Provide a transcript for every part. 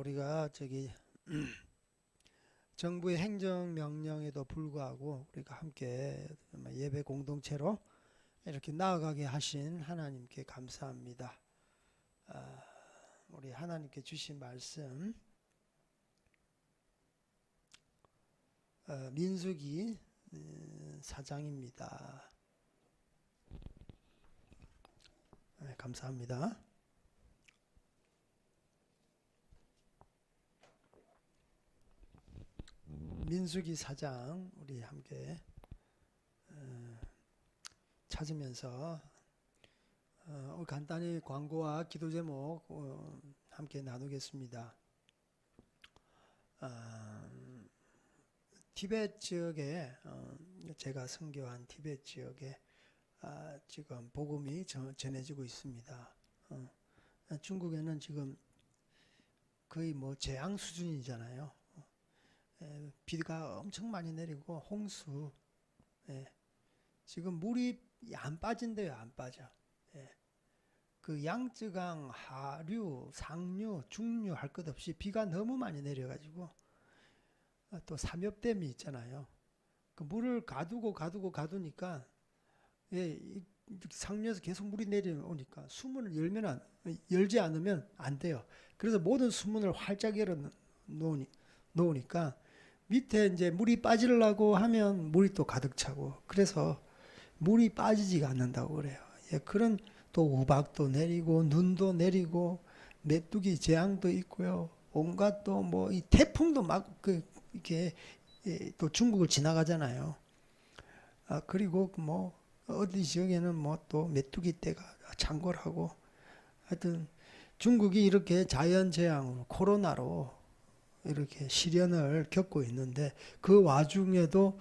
우리가 정부의 행정명령에도 불구하고 우리가 함께 예배 공동체로 이렇게 나아가게 하신 하나님께 감사합니다. 우리 하나님께 주신 말씀 민수기 4장입니다. 감사합니다. 민수기 4장 우리 함께 찾으면서 간단히 광고와 기도 제목 함께 나누겠습니다. 티베트 지역에 제가 선교한 티베트 지역에 지금 복음이 전해지고 있습니다. 중국에는 지금 거의 재앙 수준이잖아요. 비가 엄청 많이 내리고 홍수, 지금 물이 안 빠진대요. 안 빠져. 그 양쯔강, 하류, 상류, 중류 할 것 없이 비가 너무 많이 내려가지고 또 삼엽댐이 있잖아요. 그 물을 가두니까 상류에서 계속 물이 내려오니까 수문을 열지 않으면 안 돼요. 그래서 모든 수문을 활짝 열어 놓으니까 밑에 이제 물이 빠지려고 하면 물이 또 가득 차고, 그래서 물이 빠지지가 않는다고 그래요. 그런 또 우박도 내리고 눈도 내리고 메뚜기 재앙도 있고요. 온갖 또 이 태풍도 막 이렇게 또 중국을 지나가잖아요. 그리고 어디 지역에는 또 메뚜기 떼가 창궐하고, 하여튼 중국이 이렇게 자연재앙으로 코로나로 이렇게 시련을 겪고 있는데, 그 와중에도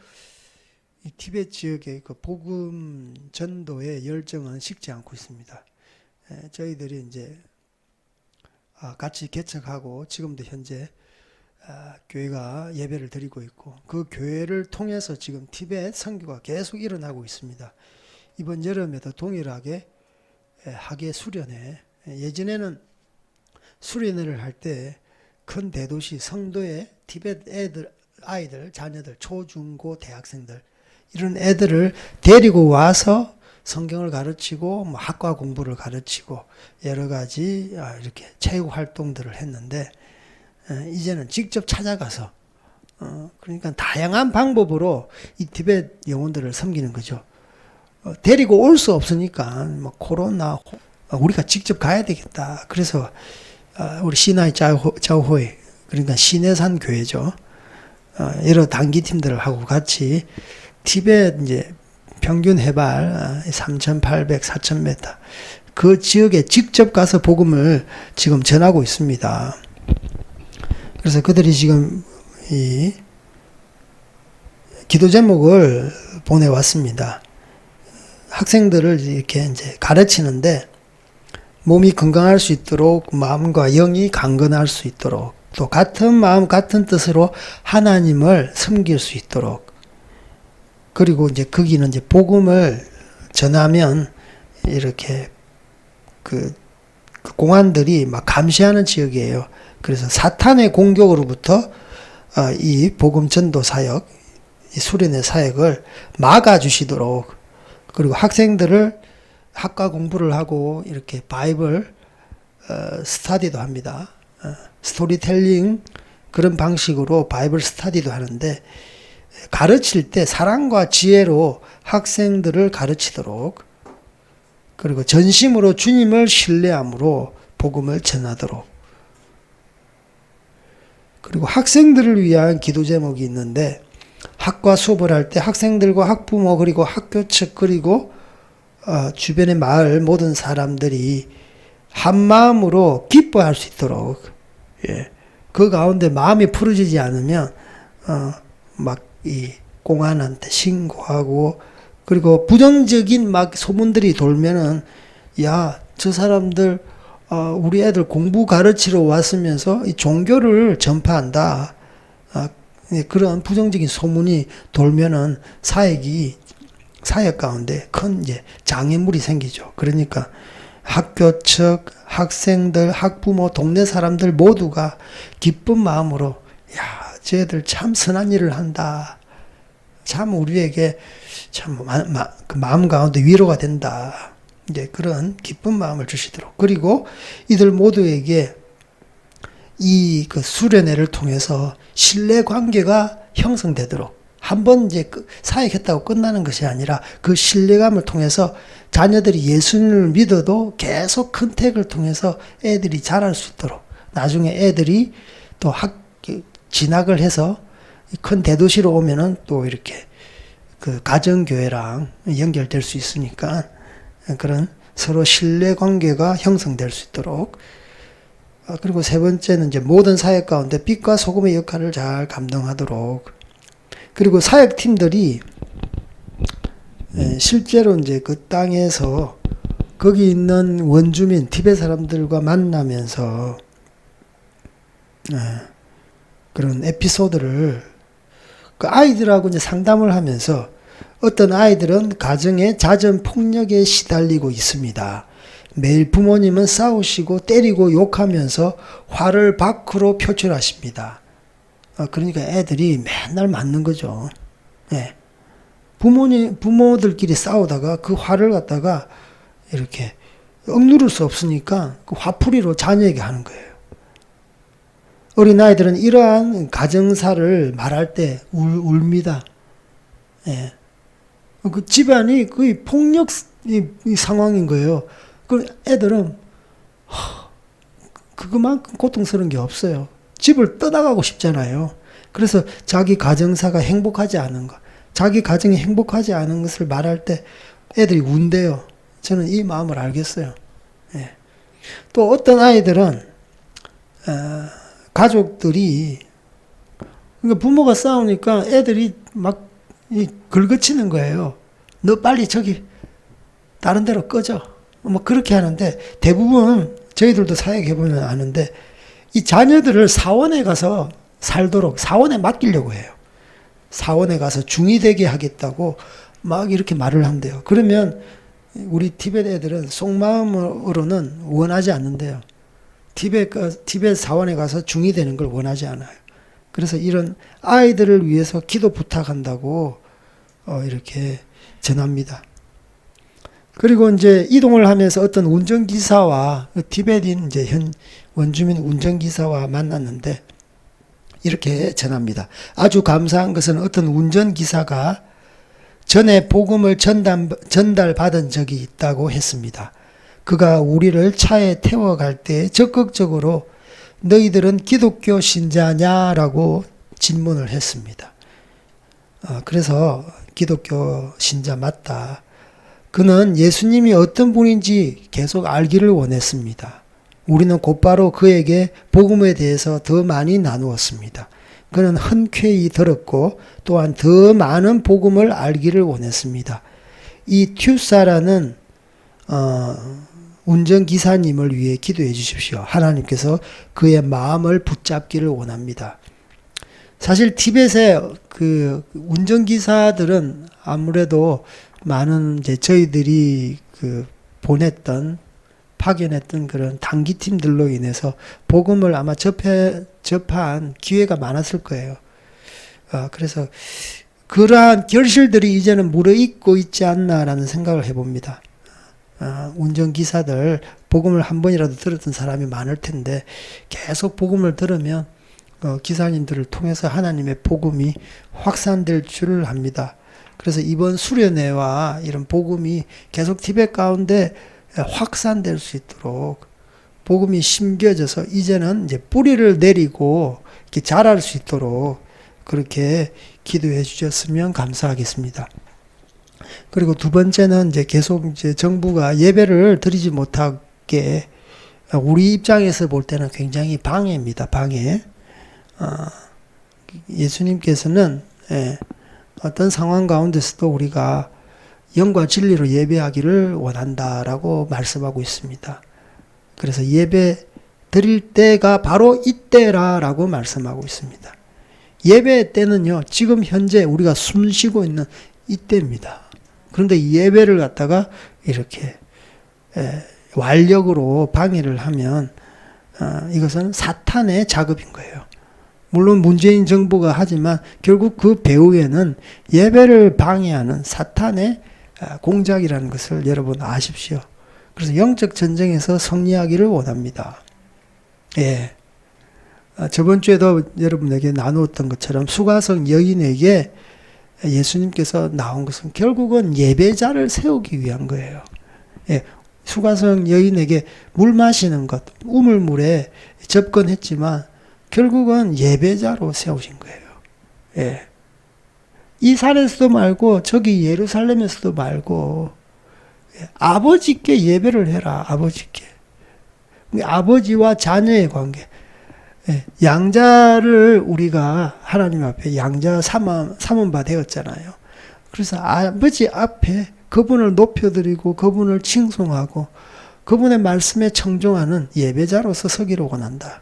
이 티베트 지역의 그 복음 전도의 열정은 식지 않고 있습니다. 저희들이 이제 같이 개척하고 지금도 현재 교회가 예배를 드리고 있고, 그 교회를 통해서 지금 티베트 선교가 계속 일어나고 있습니다. 이번 여름에도 동일하게 학예 수련회, 예전에는 수련회를 할 때 큰 대도시 성도의 티베트 아이들, 자녀들, 초중고 대학생들, 이런 애들을 데리고 와서 성경을 가르치고 학과 공부를 가르치고 여러 가지 이렇게 체육 활동들을 했는데, 이제는 직접 찾아가서 그러니까 다양한 방법으로 이 티베트 영혼들을 섬기는 거죠. 데리고 올 수 없으니까 코로나 우리가 직접 가야 되겠다. 그래서 우리 시나이 자오호이, 그러니까 시내산 교회죠. 여러 단기팀들하고 같이 티베트 이제 평균 해발 3,800, 4,000m 그 지역에 직접 가서 복음을 지금 전하고 있습니다. 그래서 그들이 지금 이 기도 제목을 보내왔습니다. 학생들을 이렇게 이제 가르치는데, 몸이 건강할 수 있도록, 마음과 영이 강건할 수 있도록, 또 같은 마음 같은 뜻으로 하나님을 섬길 수 있도록, 그리고 이제 거기는 이제 복음을 전하면 이렇게 그 공안들이 막 감시하는 지역이에요. 그래서 사탄의 공격으로부터 이 복음 전도 사역, 이 수련회 사역을 막아주시도록, 그리고 학생들을 학과 공부를 하고 이렇게 바이블 스터디도 합니다. 스토리텔링 그런 방식으로 바이블 스터디도 하는데, 가르칠 때 사랑과 지혜로 학생들을 가르치도록, 그리고 전심으로 주님을 신뢰함으로 복음을 전하도록, 그리고 학생들을 위한 기도 제목이 있는데, 학과 수업을 할 때 학생들과 학부모 그리고 학교 측 그리고 주변의 마을 모든 사람들이 한 마음으로 기뻐할 수 있도록, 그 가운데 마음이 풀어지지 않으면 이 공안한테 신고하고, 그리고 부정적인 소문들이 돌면은 저 사람들 우리 애들 공부 가르치러 왔으면서 이 종교를 전파한다, 그런 부정적인 소문이 돌면은 사역 가운데 큰 장애물이 생기죠. 그러니까 학교 측, 학생들, 학부모, 동네 사람들 모두가 기쁜 마음으로 야, 쟤들 참 선한 일을 한다. 참 우리에게 참 그 마음 가운데 위로가 된다. 이제 그런 기쁜 마음을 주시도록. 그리고 이들 모두에게 이 그 수련회를 통해서 신뢰 관계가 형성되도록, 한번 이제 사역했다고 끝나는 것이 아니라 그 신뢰감을 통해서 자녀들이 예수님을 믿어도 계속 컨택을 통해서 애들이 자랄 수 있도록, 나중에 애들이 또 진학을 해서 큰 대도시로 오면은 또 이렇게 그 가정교회랑 연결될 수 있으니까 그런 서로 신뢰 관계가 형성될 수 있도록. 그리고 세 번째는 이제 모든 사역 가운데 빛과 소금의 역할을 잘 감당하도록. 그리고 사역팀들이 실제로 이제 그 땅에서 거기 있는 원주민, 티베트 사람들과 만나면서 그런 에피소드를 그 아이들하고 이제 상담을 하면서 어떤 아이들은 가정의 잦은 폭력에 시달리고 있습니다. 매일 부모님은 싸우시고 때리고 욕하면서 화를 밖으로 표출하십니다. 그러니까 애들이 맨날 맞는 거죠. 예. 부모들끼리 싸우다가 그 화를 갖다가 이렇게 억누를 수 없으니까 그 화풀이로 자녀에게 하는 거예요. 어린아이들은 이러한 가정사를 말할 때 울입니다. 예. 그 집안이 거의 폭력 상황인 거예요. 그 애들은 그거만큼 고통스러운 게 없어요. 집을 떠나가고 싶잖아요. 그래서 자기 가정사가 행복하지 않은 것, 자기 가정이 행복하지 않은 것을 말할 때 애들이 운대요. 저는 이 마음을 알겠어요. 예. 또 어떤 아이들은 가족들이, 그러니까 부모가 싸우니까 애들이 막 긁어치는 거예요. 너 빨리 저기 다른 데로 꺼져. 뭐 그렇게 하는데, 대부분 저희들도 사역해보면 아는데 이 자녀들을 사원에 가서 살도록 사원에 맡기려고 해요. 사원에 가서 중이 되게 하겠다고 막 이렇게 말을 한대요. 그러면 우리 티베트 애들은 속마음으로는 원하지 않는데요. 티베트 사원에 가서 중이 되는 걸 원하지 않아요. 그래서 이런 아이들을 위해서 기도 부탁한다고 이렇게 전합니다. 그리고 이제 이동을 하면서 어떤 운전기사와 티베트인 이제 현 원주민 운전기사와 만났는데 이렇게 전합니다. 아주 감사한 것은 어떤 운전기사가 전에 복음을 전달받은 적이 있다고 했습니다. 그가 우리를 차에 태워갈 때 적극적으로 너희들은 기독교 신자냐라고 질문을 했습니다. 그래서 기독교 신자 맞다. 그는 예수님이 어떤 분인지 계속 알기를 원했습니다. 우리는 곧바로 그에게 복음에 대해서 더 많이 나누었습니다. 그는 흔쾌히 들었고 또한 더 많은 복음을 알기를 원했습니다. 이 튜사라는 운전기사님을 위해 기도해 주십시오. 하나님께서 그의 마음을 붙잡기를 원합니다. 사실 티벳의 그 운전기사들은 아무래도 많은 이제 저희들이 그 파견했던 그런 단기팀들로 인해서 복음을 아마 접한 기회가 많았을 거예요. 그래서 그러한 결실들이 이제는 무르익고 있지 않나라는 생각을 해봅니다. 운전기사들 복음을 한 번이라도 들었던 사람이 많을 텐데 계속 복음을 들으면 기사님들을 통해서 하나님의 복음이 확산될 줄을 압니다. 그래서 이번 수련회와 이런 복음이 계속 티벳 가운데 확산될 수 있도록 복음이 심겨져서 이제는 이제 뿌리를 내리고 이렇게 자랄 수 있도록 그렇게 기도해 주셨으면 감사하겠습니다. 그리고 두 번째는 이제 계속 이제 정부가 예배를 드리지 못하게 우리 입장에서 볼 때는 굉장히 방해입니다. 방해. 예수님께서는 어떤 상황 가운데서도 우리가 영과 진리로 예배하기를 원한다라고 말씀하고 있습니다. 그래서 예배 드릴 때가 바로 이때라라고 말씀하고 있습니다. 예배 때는요, 지금 현재 우리가 숨 쉬고 있는 이때입니다. 그런데 예배를 갖다가 이렇게 완력으로 방해를 하면 이것은 사탄의 작업인 거예요. 물론 문재인 정부가 하지만 결국 그 배후에는 예배를 방해하는 사탄의 공작이라는 것을 여러분 아십시오. 그래서 영적 전쟁에서 승리하기를 원합니다. 예. 저번 주에도 여러분에게 나누었던 것처럼 수가성 여인에게 예수님께서 나온 것은 결국은 예배자를 세우기 위한 거예요. 예. 수가성 여인에게 물 마시는 것, 우물물에 접근했지만 결국은 예배자로 세우신 거예요. 예. 이 산에서도 말고 저기 예루살렘에서도 말고 아버지께 예배를 해라. 아버지께. 아버지와 자녀의 관계. 양자를 우리가 하나님 앞에 양자 삼은 바 되었잖아요. 그래서 아버지 앞에 그분을 높여드리고 그분을 칭송하고 그분의 말씀에 청종하는 예배자로서 서기를 원한다.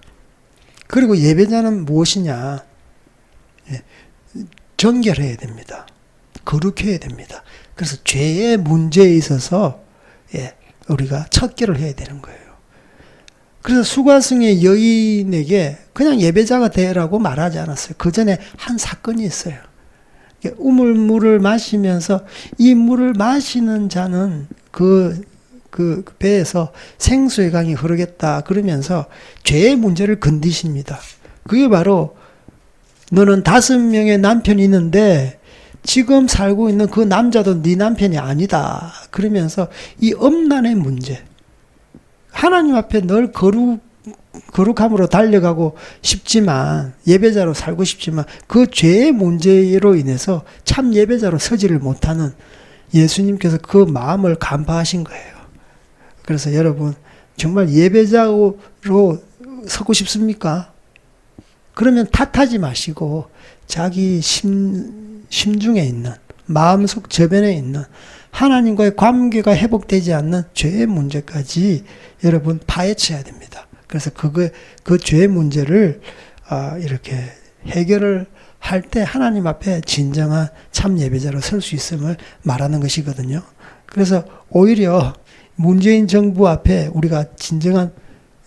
그리고 예배자는 무엇이냐? 정결해야 됩니다. 거룩해야 됩니다. 그래서 죄의 문제에 있어서 우리가 척결을 해야 되는 거예요. 그래서 수가성의 여인에게 그냥 예배자가 되라고 말하지 않았어요. 그 전에 한 사건이 있어요. 우물물을 마시면서 이 물을 마시는 자는 그 배에서 생수의 강이 흐르겠다 그러면서 죄의 문제를 건드십니다. 그게 바로 너는 5명의 남편이 있는데 지금 살고 있는 그 남자도 네 남편이 아니다. 그러면서 이 엄난의 문제, 하나님 앞에 늘 거룩함으로 달려가고 싶지만 예배자로 살고 싶지만 그 죄의 문제로 인해서 참 예배자로 서지를 못하는 예수님께서 그 마음을 간파하신 거예요. 그래서 여러분 정말 예배자로 서고 싶습니까? 그러면 탓하지 마시고 자기 심중에 있는 마음속 저변에 있는 하나님과의 관계가 회복되지 않는 죄의 문제까지 여러분 파헤쳐야 됩니다. 그래서 그 죄의 문제를 이렇게 해결을 할 때 하나님 앞에 진정한 참 예배자로 설 수 있음을 말하는 것이거든요. 그래서 오히려 문재인 정부 앞에 우리가 진정한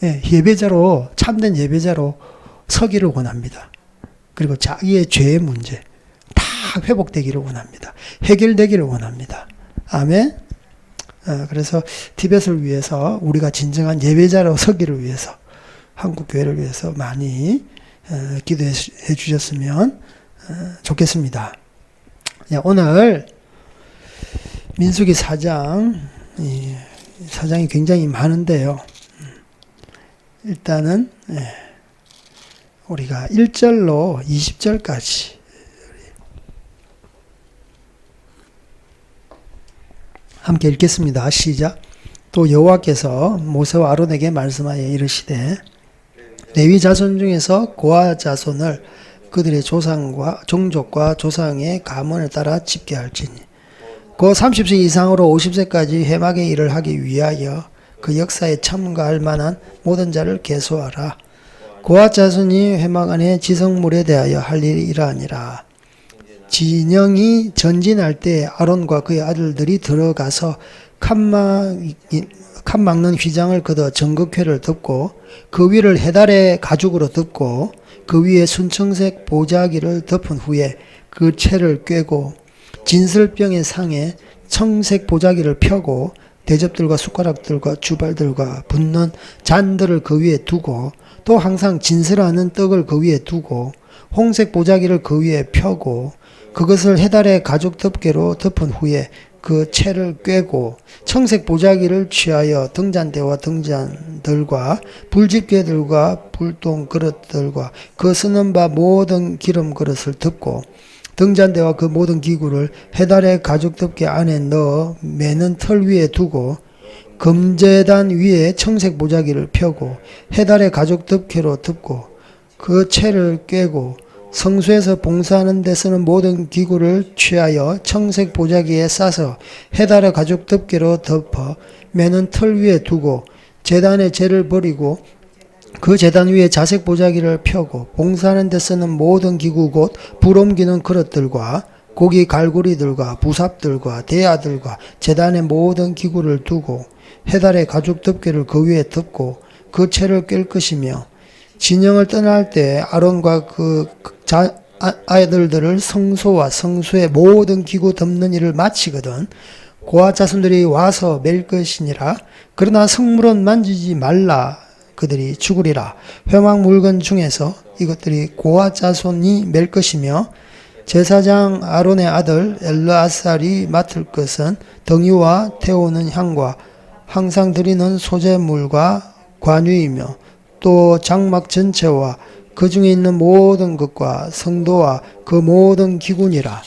예배자로 참된 예배자로 서기를 원합니다. 그리고 자기의 죄의 문제 다 회복되기를 원합니다. 해결되기를 원합니다. 아멘. 그래서 티벳을 위해서 우리가 진정한 예배자로 서기를 위해서 한국 교회를 위해서 많이 기도해 주셨으면 좋겠습니다. 오늘 민수기 4장 사장이 굉장히 많은데요. 일단은 우리가 1절로 20절까지 함께 읽겠습니다. 시작. 또 여호와께서 모세와 아론에게 말씀하여 이르시되 레위 자손 중에서 고아 자손을 그들의 조상과 종족과 조상의 가문을 따라 집계할지니 그 30세 이상으로 50세까지 회막의 일을 하기 위하여 그 역사에 참가할 만한 모든 자를 계수하라. 고아 자손이 회막 안에 지성물에 대하여 할 일이 이러하니라. 진영이 전진할 때 아론과 그의 아들들이 들어가서 칸 막는 휘장을 걷어 정극회를 덮고 그 위를 해달의 가죽으로 덮고 그 위에 순청색 보자기를 덮은 후에 그 채를 꿰고 진설병의 상에 청색 보자기를 펴고 대접들과 숟가락들과 주발들과 붓는 잔들을 그 위에 두고 또 항상 진설하는 떡을 그 위에 두고 홍색 보자기를 그 위에 펴고 그것을 해달의 가죽 덮개로 덮은 후에 그 채를 꿰고 청색 보자기를 취하여 등잔대와 등잔들과 불집게들과 불똥 그릇들과 그 쓰는 바 모든 기름 그릇을 덮고 등잔대와 그 모든 기구를 해달의 가죽 덮개 안에 넣어 매는 털 위에 두고 금제단 위에 청색 보자기를 펴고 해달의 가죽 덮개로 덮고 그 채를 꿰고 성소에서 봉사하는 데 쓰는 모든 기구를 취하여 청색 보자기에 싸서 해달의 가죽 덮개로 덮어 매는 털 위에 두고 제단의 재를 버리고 그 제단 위에 자색 보자기를 펴고 봉사하는 데 쓰는 모든 기구 곧 불 옮기는 그릇들과 고기 갈고리들과 부삽들과 대야들과 제단의 모든 기구를 두고 해달의 가죽 덮개를 그 위에 덮고 그 채를 깰 것이며 진영을 떠날 때 아론과 아들들을 성소와 성소의 모든 기구 덮는 일을 마치거든 고아 자손들이 와서 맬 것이니라. 그러나 성물은 만지지 말라. 그들이 죽으리라. 회막 물건 중에서 이것들이 고아 자손이 맬 것이며 제사장 아론의 아들 엘르아살이 맡을 것은 덩이와 태우는 향과 항상 드리는 소재물과 관유이며 또 장막 전체와 그 중에 있는 모든 것과 성도와 그 모든 기구니라.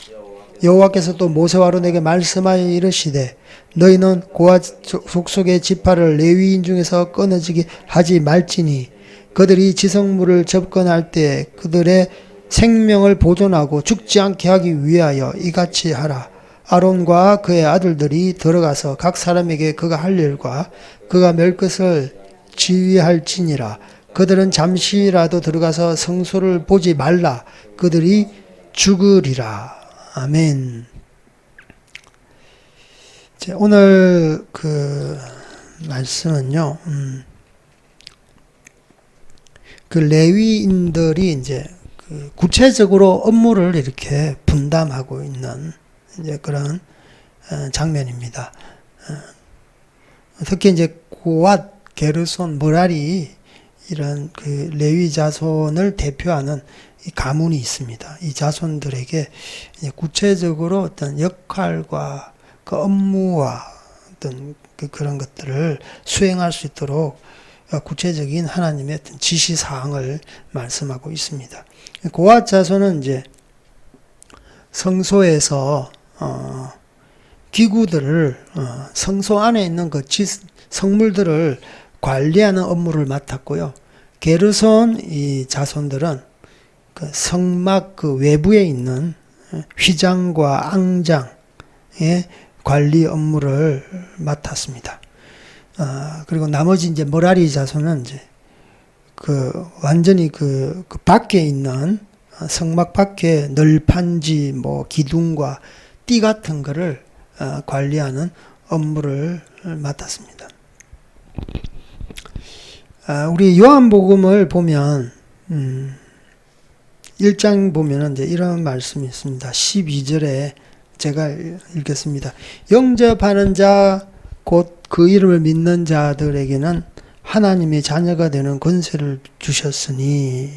여호와께서 또 모세와 아론에게 말씀하여 이르시되 너희는 고아 족속의 지파를 레위인 중에서 끊어지게 하지 말지니 그들이 지성물을 접근할 때 그들의 생명을 보존하고 죽지 않게 하기 위하여 이같이 하라. 아론과 그의 아들들이 들어가서 각 사람에게 그가 할 일과 그가 맬 것을 지휘할지니라. 그들은 잠시라도 들어가서 성소를 보지 말라. 그들이 죽으리라. 아멘. 오늘 그 말씀은요, 그 레위인들이 이제 그 구체적으로 업무를 이렇게 분담하고 있는 이제 그런 장면입니다. 특히 이제 고앗, 게르손, 므라리 이런 그 레위 자손을 대표하는 이 가문이 있습니다. 이 자손들에게 구체적으로 어떤 역할과 그 업무와 어떤 그런 것들을 수행할 수 있도록 구체적인 하나님의 어떤 지시사항을 말씀하고 있습니다. 고앗 자손은 이제 성소에서 기구들을 성소 안에 있는 그 성물들을 관리하는 업무를 맡았고요. 게르손 이 자손들은 그 성막 그 외부에 있는 휘장과 앙장의 관리 업무를 맡았습니다. 그리고 나머지 이제 므라리 자손은 이제 그 완전히 그 밖에 있는 성막 밖에 널판지 뭐 기둥과 띠 같은 거를 관리하는 업무를 맡았습니다. 우리 요한복음을 보면 1장 보면은 이제 이런 말씀이 있습니다. 12절에 제가 읽겠습니다. 영접하는 자 곧 그 이름을 믿는 자들에게는 하나님의 자녀가 되는 권세를 주셨으니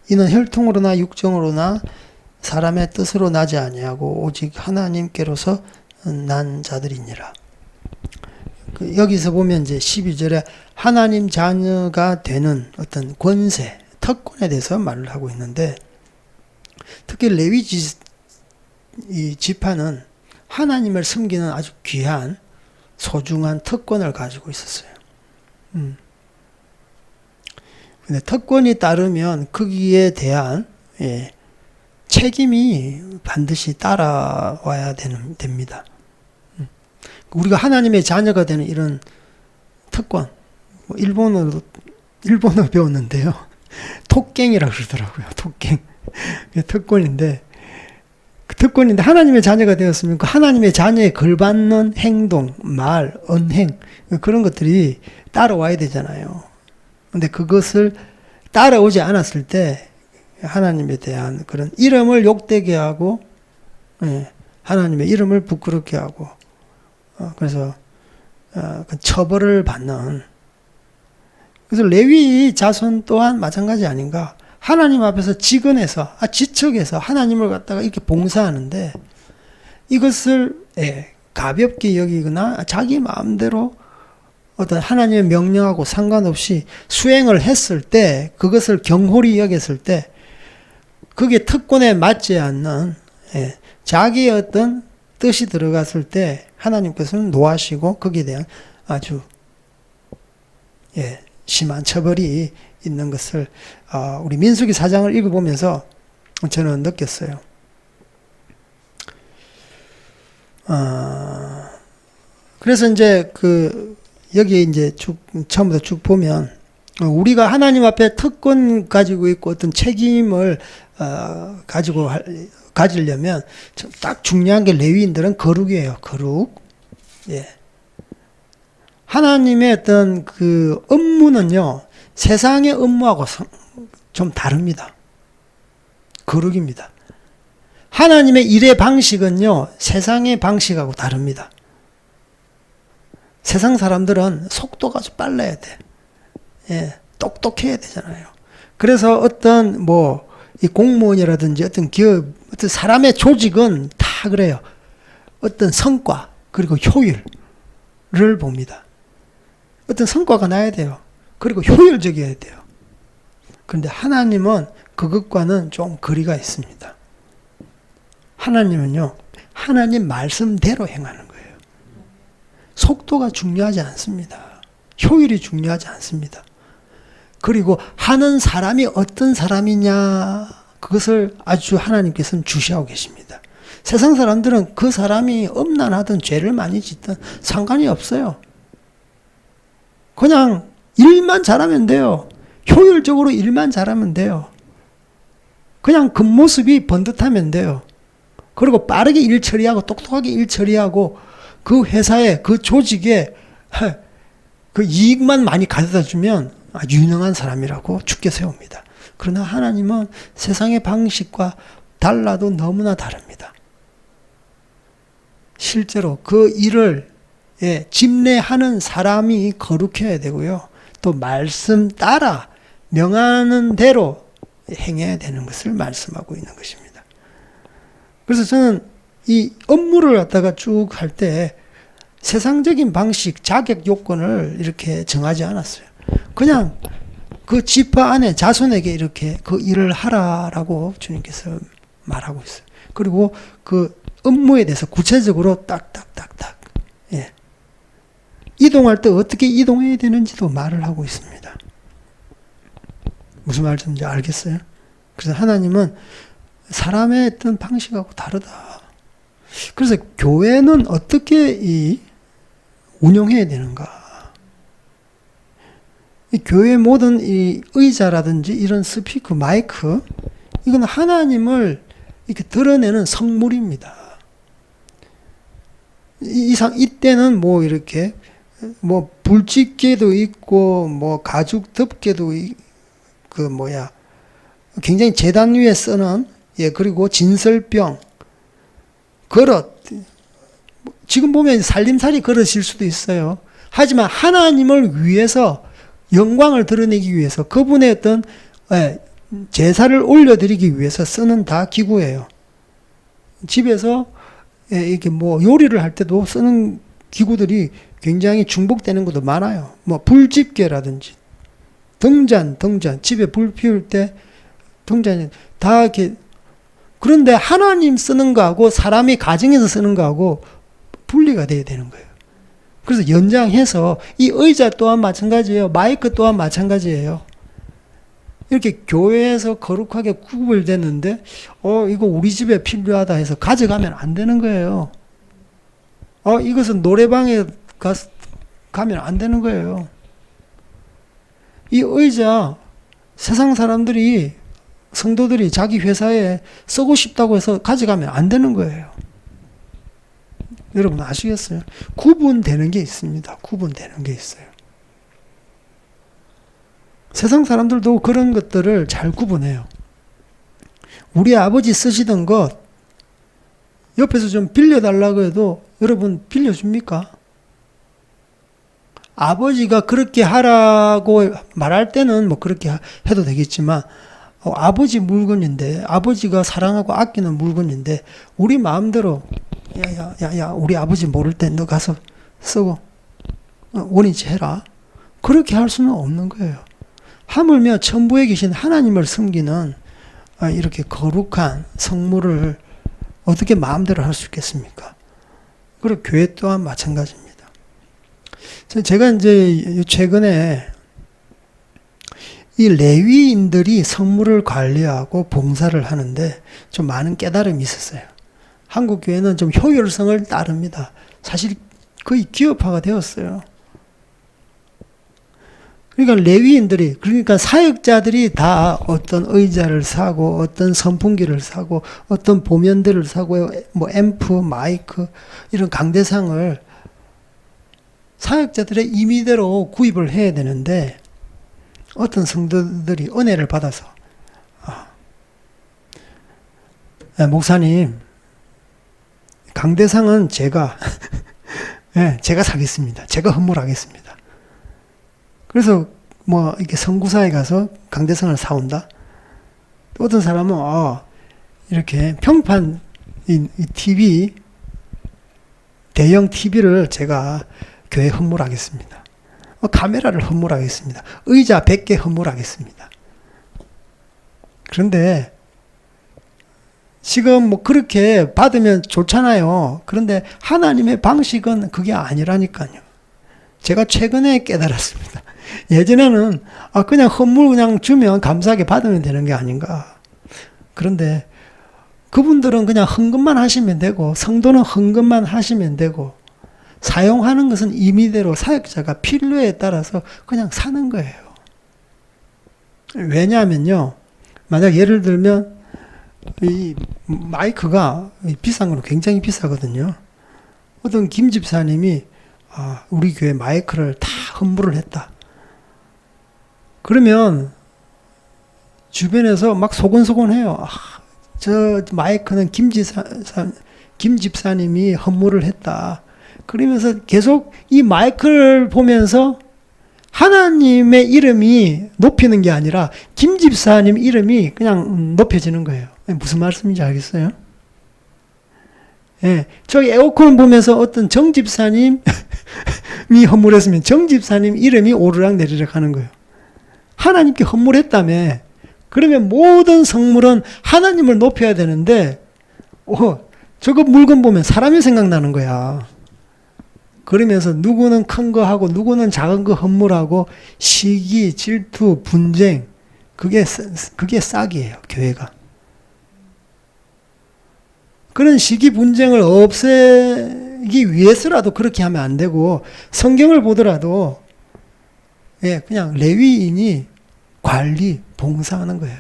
이는 혈통으로나 육정으로나 사람의 뜻으로 나지 아니하고 오직 하나님께로서 난 자들이니라. 여기서 보면 이제 12절에 하나님 자녀가 되는 어떤 권세, 특권에 대해서 말을 하고 있는데 특히 레위 이 지파는 하나님을 섬기는 아주 귀한 소중한 특권을 가지고 있었어요. 근데 특권이 따르면 거기에 대한 책임이 반드시 따라와야 됩니다. 우리가 하나님의 자녀가 되는 이런 특권, 일본어 배웠는데요. 토깽이라고 그러더라고요. 토깽. 특권인데 하나님의 자녀가 되었으면 그 하나님의 자녀에 걸받는 행동, 말, 언행 그런 것들이 따라와야 되잖아요. 근데 그것을 따라오지 않았을 때 하나님에 대한 그런 이름을 욕되게 하고 하나님의 이름을 부끄럽게 하고 그래서 그 처벌을 받는. 그래서 레위 자손 또한 마찬가지 아닌가. 하나님 앞에서 지근해서 지척에서 하나님을 갖다가 이렇게 봉사하는데 이것을 가볍게 여기거나 자기 마음대로 어떤 하나님의 명령하고 상관없이 수행을 했을 때 그것을 경홀히 여겼을 때 그게 특권에 맞지 않는 자기의 어떤 뜻이 들어갔을 때 하나님께서는 노하시고 거기에 대한 아주 심한 처벌이 있는 것을 우리 민수기 4장을 읽어보면서 저는 느꼈어요. 그래서 이제 여기 이제 처음부터 쭉 보면 우리가 하나님 앞에 특권 가지고 있고 어떤 책임을 가지려면 딱 중요한 게 레위인들은 거룩이에요. 거룩. 하나님의 어떤 그 업무는요, 세상의 업무하고 좀 다릅니다. 거룩입니다. 하나님의 일의 방식은요, 세상의 방식하고 다릅니다. 세상 사람들은 속도가 좀 빨라야 돼. 예, 똑똑해야 되잖아요. 그래서 어떤 이 공무원이라든지 어떤 기업, 어떤 사람의 조직은 다 그래요. 어떤 성과, 그리고 효율을 봅니다. 어떤 성과가 나야 돼요. 그리고 효율적이어야 돼요. 그런데 하나님은 그것과는 좀 거리가 있습니다. 하나님은요, 하나님 말씀대로 행하는 거예요. 속도가 중요하지 않습니다. 효율이 중요하지 않습니다. 그리고 하는 사람이 어떤 사람이냐, 그것을 아주 하나님께서는 주시하고 계십니다. 세상 사람들은 그 사람이 음란하든 죄를 많이 짓든 상관이 없어요. 그냥 일만 잘하면 돼요. 효율적으로 일만 잘하면 돼요. 그냥 겉모습이 번듯하면 돼요. 그리고 빠르게 일 처리하고 똑똑하게 일 처리하고 그 회사에, 그 조직에 그 이익만 많이 가져다 주면 아주 유능한 사람이라고 주께 세웁니다. 그러나 하나님은 세상의 방식과 달라도 너무나 다릅니다. 실제로 그 일을 집례하는 사람이 거룩해야 되고요. 또 말씀 따라 명하는 대로 행해야 되는 것을 말씀하고 있는 것입니다. 그래서 저는 이 업무를 갖다가 쭉 할 때 세상적인 방식, 자격 요건을 이렇게 정하지 않았어요. 그냥 그 지파 안에 자손에게 이렇게 그 일을 하라라고 주님께서 말하고 있어요. 그리고 그 업무에 대해서 구체적으로 딱딱딱딱, 이동할 때 어떻게 이동해야 되는지도 말을 하고 있습니다. 무슨 말인지 알겠어요? 그래서 하나님은 사람의 어떤 방식하고 다르다. 그래서 교회는 어떻게 운영해야 되는가? 이 교회 모든 이 의자라든지 이런 스피커, 마이크, 이건 하나님을 이렇게 드러내는 성물입니다. 이때는 이렇게 불집게도 있고 가죽 덮개도 굉장히 제단 위에 쓰는, 그리고 진설병, 그릇, 지금 보면 살림살이 그릇일 수도 있어요. 하지만 하나님을 위해서 영광을 드러내기 위해서 그분의 어떤 제사를 올려드리기 위해서 쓰는 다 기구예요. 집에서 이렇게 요리를 할 때도 쓰는 기구들이 굉장히 중복되는 것도 많아요. 불집게라든지 등잔, 집에 불 피울 때 등잔이 다 이렇게. 그런데 하나님 쓰는 거하고 사람이 가정에서 쓰는 거하고 분리가 돼야 되는 거예요. 그래서 연장해서 이 의자 또한 마찬가지예요. 마이크 또한 마찬가지예요. 이렇게 교회에서 거룩하게 구별됐는데 이거 우리 집에 필요하다 해서 가져가면 안 되는 거예요. 이것은 노래방에 가면 안 되는 거예요. 이 의자 세상 사람들이, 성도들이 자기 회사에 쓰고 싶다고 해서 가져가면 안 되는 거예요. 여러분 아시겠어요? 구분되는 게 있습니다. 구분되는 게 있어요. 세상 사람들도 그런 것들을 잘 구분해요. 우리 아버지 쓰시던 것 옆에서 좀 빌려달라고 해도 여러분 빌려줍니까? 아버지가 그렇게 하라고 말할 때는 그렇게 해도 되겠지만 아버지 물건인데, 아버지가 사랑하고 아끼는 물건인데 우리 마음대로 야 우리 아버지 모를 때 너 가서 쓰고 원인치 해라, 그렇게 할 수는 없는 거예요. 하물며 천부에 계신 하나님을 섬기는 이렇게 거룩한 성물을 어떻게 마음대로 할 수 있겠습니까? 그리고 교회 또한 마찬가지입니다. 제가 이제 최근에 이 레위인들이 성물을 관리하고 봉사를 하는데 좀 많은 깨달음이 있었어요. 한국 교회는 좀 효율성을 따릅니다. 사실 거의 기업화가 되었어요. 그러니까 레위인들이, 그러니까 사역자들이 다 어떤 의자를 사고 어떤 선풍기를 사고 어떤 보면들을 사고 앰프, 마이크 이런 강대상을 사역자들의 임의대로 구입을 해야 되는데 어떤 성도들이 은혜를 받아서 목사님 강대상은 제가 제가 사겠습니다. 제가 헌물하겠습니다. 그래서 뭐 이렇게 선구사에 가서 강대상을 사온다. 또 어떤 사람은 이렇게 평판 이 TV 대형 TV를 제가 교회 헌물하겠습니다. 카메라를 헌물하겠습니다. 의자 100개 헌물하겠습니다. 그런데 지금 뭐 그렇게 받으면 좋잖아요. 그런데 하나님의 방식은 그게 아니라니까요. 제가 최근에 깨달았습니다. 예전에는 그냥 헌물 그냥 주면 감사하게 받으면 되는 게 아닌가. 그런데 그분들은 그냥 헌금만 하시면 되고 성도는 헌금만 하시면 되고 사용하는 것은 임의대로 사역자가 필요에 따라서 그냥 사는 거예요. 왜냐하면요. 만약 예를 들면 이 마이크가 비싼 건 굉장히 비싸거든요. 어떤 김 집사님이 우리 교회 마이크를 다 헌물을 했다. 그러면 주변에서 막 소곤소곤해요. 저 마이크는 김 집사님이 헌물을 했다. 그러면서 계속 이 마이크를 보면서 하나님의 이름이 높이는 게 아니라 김 집사님 이름이 그냥 높여지는 거예요. 무슨 말씀인지 알겠어요? 예, 저기 에어컨 보면서 어떤 정 집사님이 헌물했으면 정 집사님 이름이 오르락 내리락 하는 거예요. 하나님께 헌물했다며. 그러면 모든 성물은 하나님을 높여야 되는데 저거 물건 보면 사람이 생각나는 거야. 그러면서 누구는 큰 거 하고 누구는 작은 거 헌물하고 시기, 질투, 분쟁 그게 싹이에요. 교회가. 그런 시기 분쟁을 없애기 위해서라도 그렇게 하면 안 되고 성경을 보더라도 그냥 레위인이 관리, 봉사하는 거예요.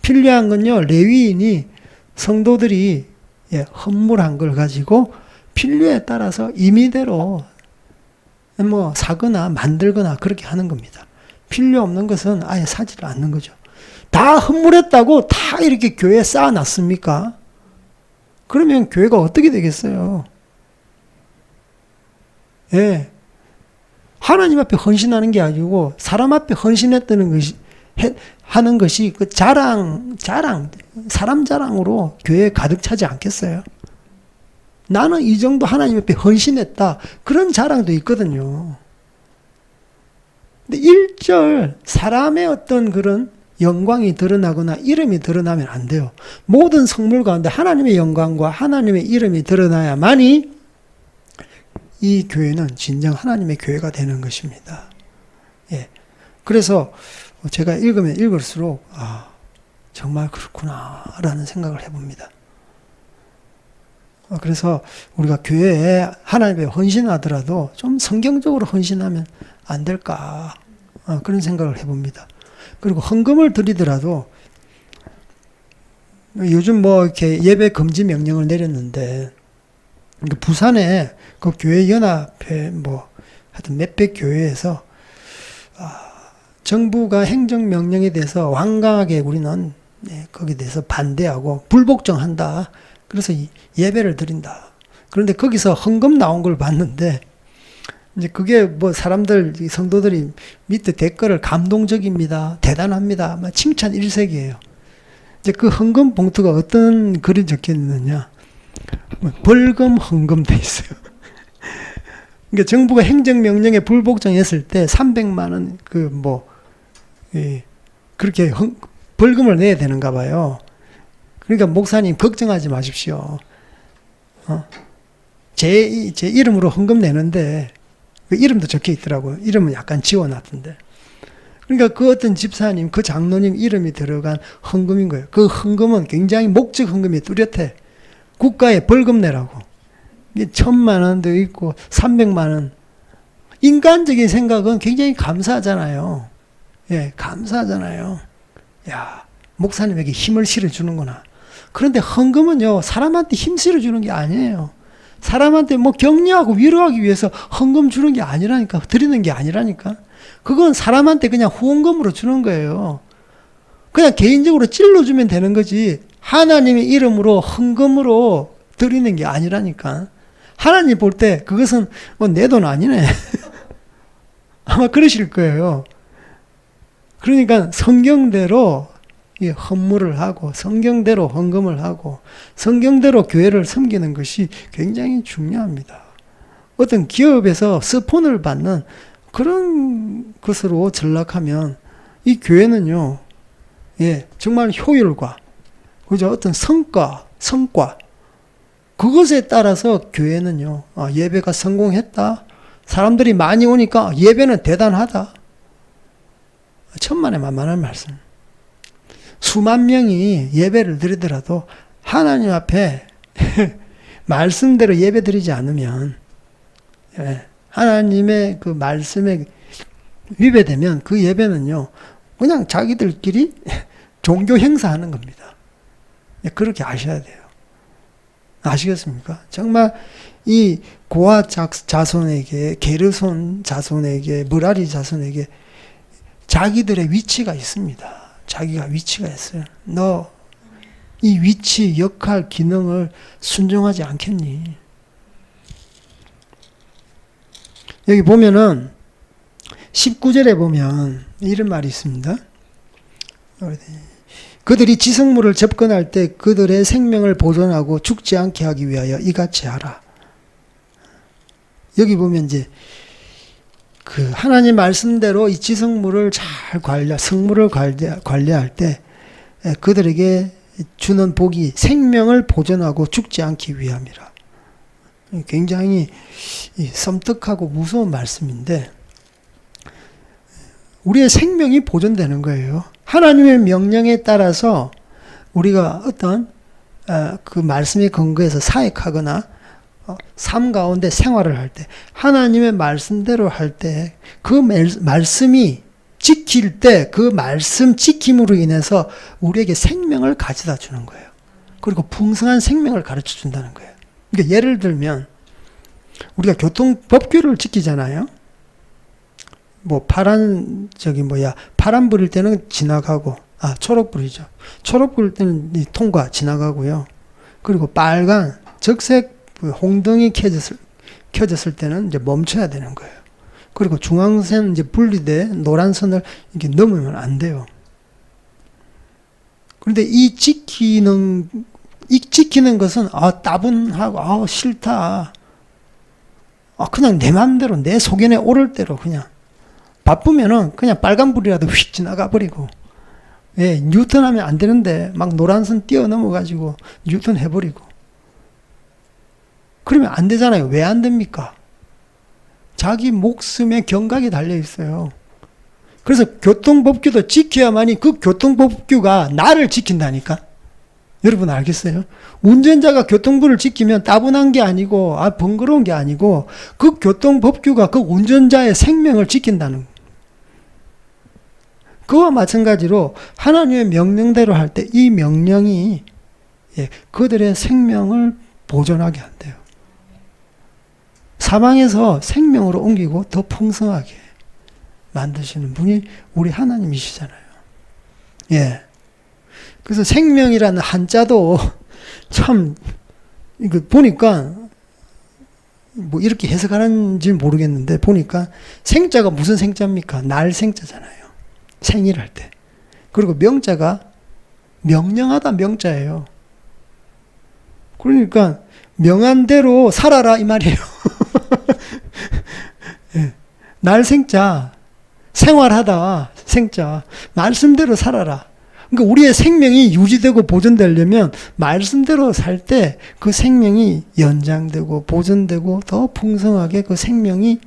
필요한 건요. 레위인이 성도들이 헌물한 걸 가지고 필요에 따라서 임의대로 뭐 사거나 만들거나 그렇게 하는 겁니다. 필요 없는 것은 아예 사지를 않는 거죠. 다 헌물했다고 다 이렇게 교회에 쌓아놨습니까? 그러면 교회가 어떻게 되겠어요? 하나님 앞에 헌신하는 게 아니고 사람 앞에 헌신했다는 것이 하는 것이 그 사람 자랑으로 교회에 가득 차지 않겠어요? 나는 이 정도 하나님 앞에 헌신했다. 그런 자랑도 있거든요. 근데 1절 사람의 어떤 그런 영광이 드러나거나 이름이 드러나면 안 돼요. 모든 성물 가운데 하나님의 영광과 하나님의 이름이 드러나야만이 이 교회는 진정 하나님의 교회가 되는 것입니다. 그래서 제가 읽으면 읽을수록 정말 그렇구나라는 생각을 해봅니다. 그래서 우리가 교회에 하나님의 헌신하더라도 좀 성경적으로 헌신하면 안 될까 그런 생각을 해봅니다. 그리고 헌금을 드리더라도 요즘 뭐 이렇게 예배 금지 명령을 내렸는데 부산에 그 교회 연합회 뭐 하여튼 몇백 교회에서 정부가 행정 명령에 대해서 완강하게 우리는 거기에 대해서 반대하고 불복종한다. 그래서 예배를 드린다. 그런데 거기서 헌금 나온 걸 봤는데 이제 그게 뭐 사람들 성도들이 밑에 댓글을 감동적입니다. 대단합니다. 막 칭찬 일색이에요. 이제 그 헌금 봉투가 어떤 글이 적혀 있느냐? 벌금 헌금 돼 있어요. 그러니까 정부가 행정명령에 불복종했을 때 300만 원 그렇게 벌금을 내야 되는가 봐요. 그러니까 목사님 걱정하지 마십시오. 제 이름으로 헌금 내는데 그 이름도 적혀 있더라고요. 이름은 약간 지워놨던데. 그러니까 그 어떤 집사님, 그 장로님 이름이 들어간 헌금인 거예요. 그 헌금은 굉장히 목적 헌금이 뚜렷해. 국가에 벌금 내라고. 1,000만 원도 있고 300만 원. 인간적인 생각은 굉장히 감사하잖아요. 감사하잖아요. 야, 목사님에게 힘을 실어주는구나. 그런데 헌금은요, 사람한테 힘 실어주는 게 아니에요. 사람한테 뭐 격려하고 위로하기 위해서 헌금 주는 게 아니라니까. 드리는 게 아니라니까. 그건 사람한테 그냥 후원금으로 주는 거예요. 그냥 개인적으로 찔러주면 되는 거지. 하나님의 이름으로 헌금으로 드리는 게 아니라니까. 하나님 볼 때 그것은 내 돈 아니네. 아마 그러실 거예요. 그러니까 성경대로 헌물을 하고 성경대로 헌금을 하고 성경대로 교회를 섬기는 것이 굉장히 중요합니다. 어떤 기업에서 스폰을 받는 그런 것으로 전락하면 이 교회는요, 정말 효율과 그죠? 어떤 성과 그것에 따라서 교회는요, 예배가 성공했다. 사람들이 많이 오니까 예배는 대단하다. 천만에만만한 말씀. 수만 명이 예배를 드리더라도 하나님 앞에 말씀대로 예배 드리지 않으면, 하나님의 그 말씀에 위배되면 그 예배는요, 그냥 자기들끼리 종교 행사하는 겁니다. 그렇게 아셔야 돼요. 아시겠습니까? 정말 이 고아 자손에게, 게르손 자손에게, 므라리 자손에게 자기들의 위치가 있습니다. 자기가 위치가 있어요. 너 이 위치, 역할, 기능을 순종하지 않겠니? 여기 보면은 19절에 보면 이런 말이 있습니다. 그들이 지성물을 접근할 때 그들의 생명을 보존하고 죽지 않게 하기 위하여 이같이 하라. 여기 보면 이제 그 하나님 말씀대로 이 지성물을 잘 성물을 관리할 때 그들에게 주는 복이 생명을 보존하고 죽지 않기 위함이라. 굉장히 섬뜩하고 무서운 말씀인데 우리의 생명이 보존되는 거예요. 하나님의 명령에 따라서 우리가 어떤 그 말씀에 근거해서 사역하거나 삶 가운데 생활을 할 때 하나님의 말씀대로 할 때 그 말씀이 지킬 때 그 말씀 지킴으로 인해서 우리에게 생명을 가져다 주는 거예요. 그리고 풍성한 생명을 가르쳐 준다는 거예요. 그러니까 예를 들면 우리가 교통법규를 지키잖아요. 뭐 파란 불일 때는 지나가고 초록 불이죠. 초록 불일 때는 통과 지나가고요. 그리고 빨간 적색 홍등이 켜졌을 때는 이제 멈춰야 되는 거예요. 그리고 중앙선 이제 분리돼 노란 선을 이렇게 넘으면 안 돼요. 그런데 이 지키는 것은 따분하고 싫다. 그냥 내 마음대로 내 소견에 오를 대로 그냥 바쁘면은 그냥 빨간불이라도 휙 지나가 버리고 뉴턴하면 안 되는데 막 노란선 뛰어넘어 가지고 뉴턴 해버리고 그러면 안 되잖아요. 왜 안 됩니까? 자기 목숨에 경각이 달려 있어요. 그래서 교통법규도 지켜야만이 그 교통법규가 나를 지킨다니까. 여러분 알겠어요? 운전자가 교통법을 지키면 따분한 게 아니고 번거로운 게 아니고 그 교통법규가 그 운전자의 생명을 지킨다는 거예요. 그와 마찬가지로 하나님의 명령대로 할 때 이 명령이 그들의 생명을 보존하게 한대요. 사망에서 생명으로 옮기고 더 풍성하게 만드시는 분이 우리 하나님이시잖아요. 그래서 생명이라는 한자도 참 이거 보니까 뭐 이렇게 해석하는지 모르겠는데 보니까 생자가 무슨 생자입니까? 날 생자잖아요. 생일할 때. 그리고 명자가 명령하다 명자예요. 그러니까 명한 대로 살아라 이 말이에요. 날 생자, 생활하다 생자, 말씀대로 살아라. 그러니까 우리의 생명이 유지되고 보존되려면 말씀대로 살 때 그 생명이 연장되고 보존되고 더 풍성하게 그 생명이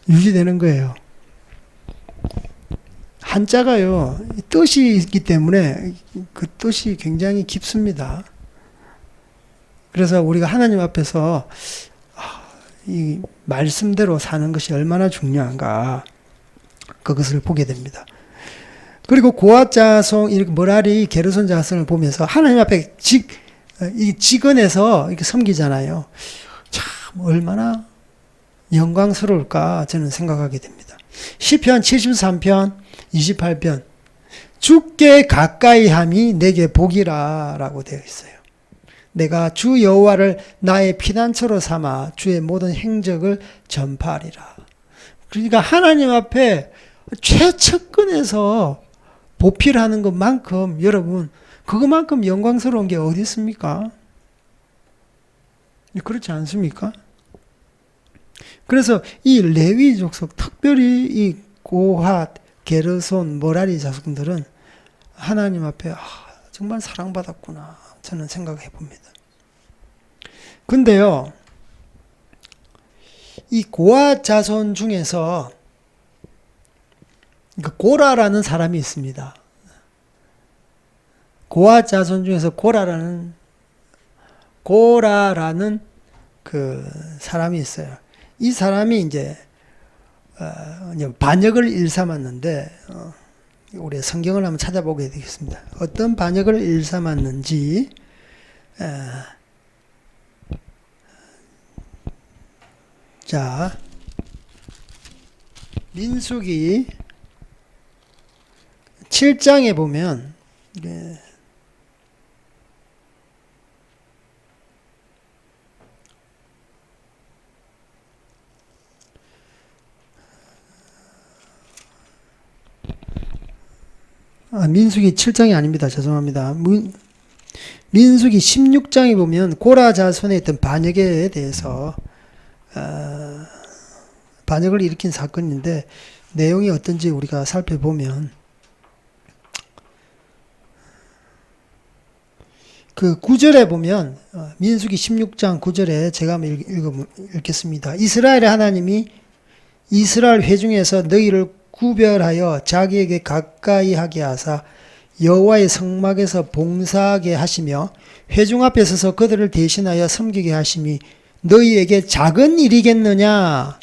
유지되는 거예요. 한자가요, 뜻이 있기 때문에 그 뜻이 굉장히 깊습니다. 그래서 우리가 하나님 앞에서 이 말씀대로 사는 것이 얼마나 중요한가 그것을 보게 됩니다. 그리고 고아 자손, 므라리 게르손 자손을 보면서 하나님 앞에 이 직원에서 이렇게 섬기잖아요. 참 얼마나 영광스러울까 저는 생각하게 됩니다. 시편 73편 28편 주께 가까이 함이 내게 복이라 라고 되어 있어요. 내가 주 여호와를 나의 피난처로 삼아 주의 모든 행적을 전파하리라. 그러니까 하나님 앞에 최측근에서 보필하는 것만큼 여러분 그것만큼 영광스러운 게 어디 있습니까? 그렇지 않습니까? 그래서 이 레위 족속, 특별히 이 고핫, 게르손, 머라리 자손들은 하나님 앞에 정말 사랑받았구나 저는 생각해 봅니다. 근데요, 이 고핫 자손 중에서 고라라는 사람이 있습니다. 고핫 자손 중에서 고라라는 그 사람이 있어요. 이 사람이 이제 반역을 일삼았는데 우리 성경을 한번 찾아보게 되겠습니다. 어떤 반역을 일삼았는지 자 민수기 7장에 보면 민수기 7장이 아닙니다. 죄송합니다. 민수기 16장에 보면 고라 자손에 있던 반역에 대해서 반역을 일으킨 사건인데 내용이 어떤지 우리가 살펴보면 그 9절에 보면 민수기 16장 9절에 제가 한번 읽겠습니다. 이스라엘의 하나님이 이스라엘 회중에서 너희를 구별하여 자기에게 가까이 하게 하사 여호와의 성막에서 봉사하게 하시며 회중 앞에 서서 그들을 대신하여 섬기게 하심이 너희에게 작은 일이겠느냐.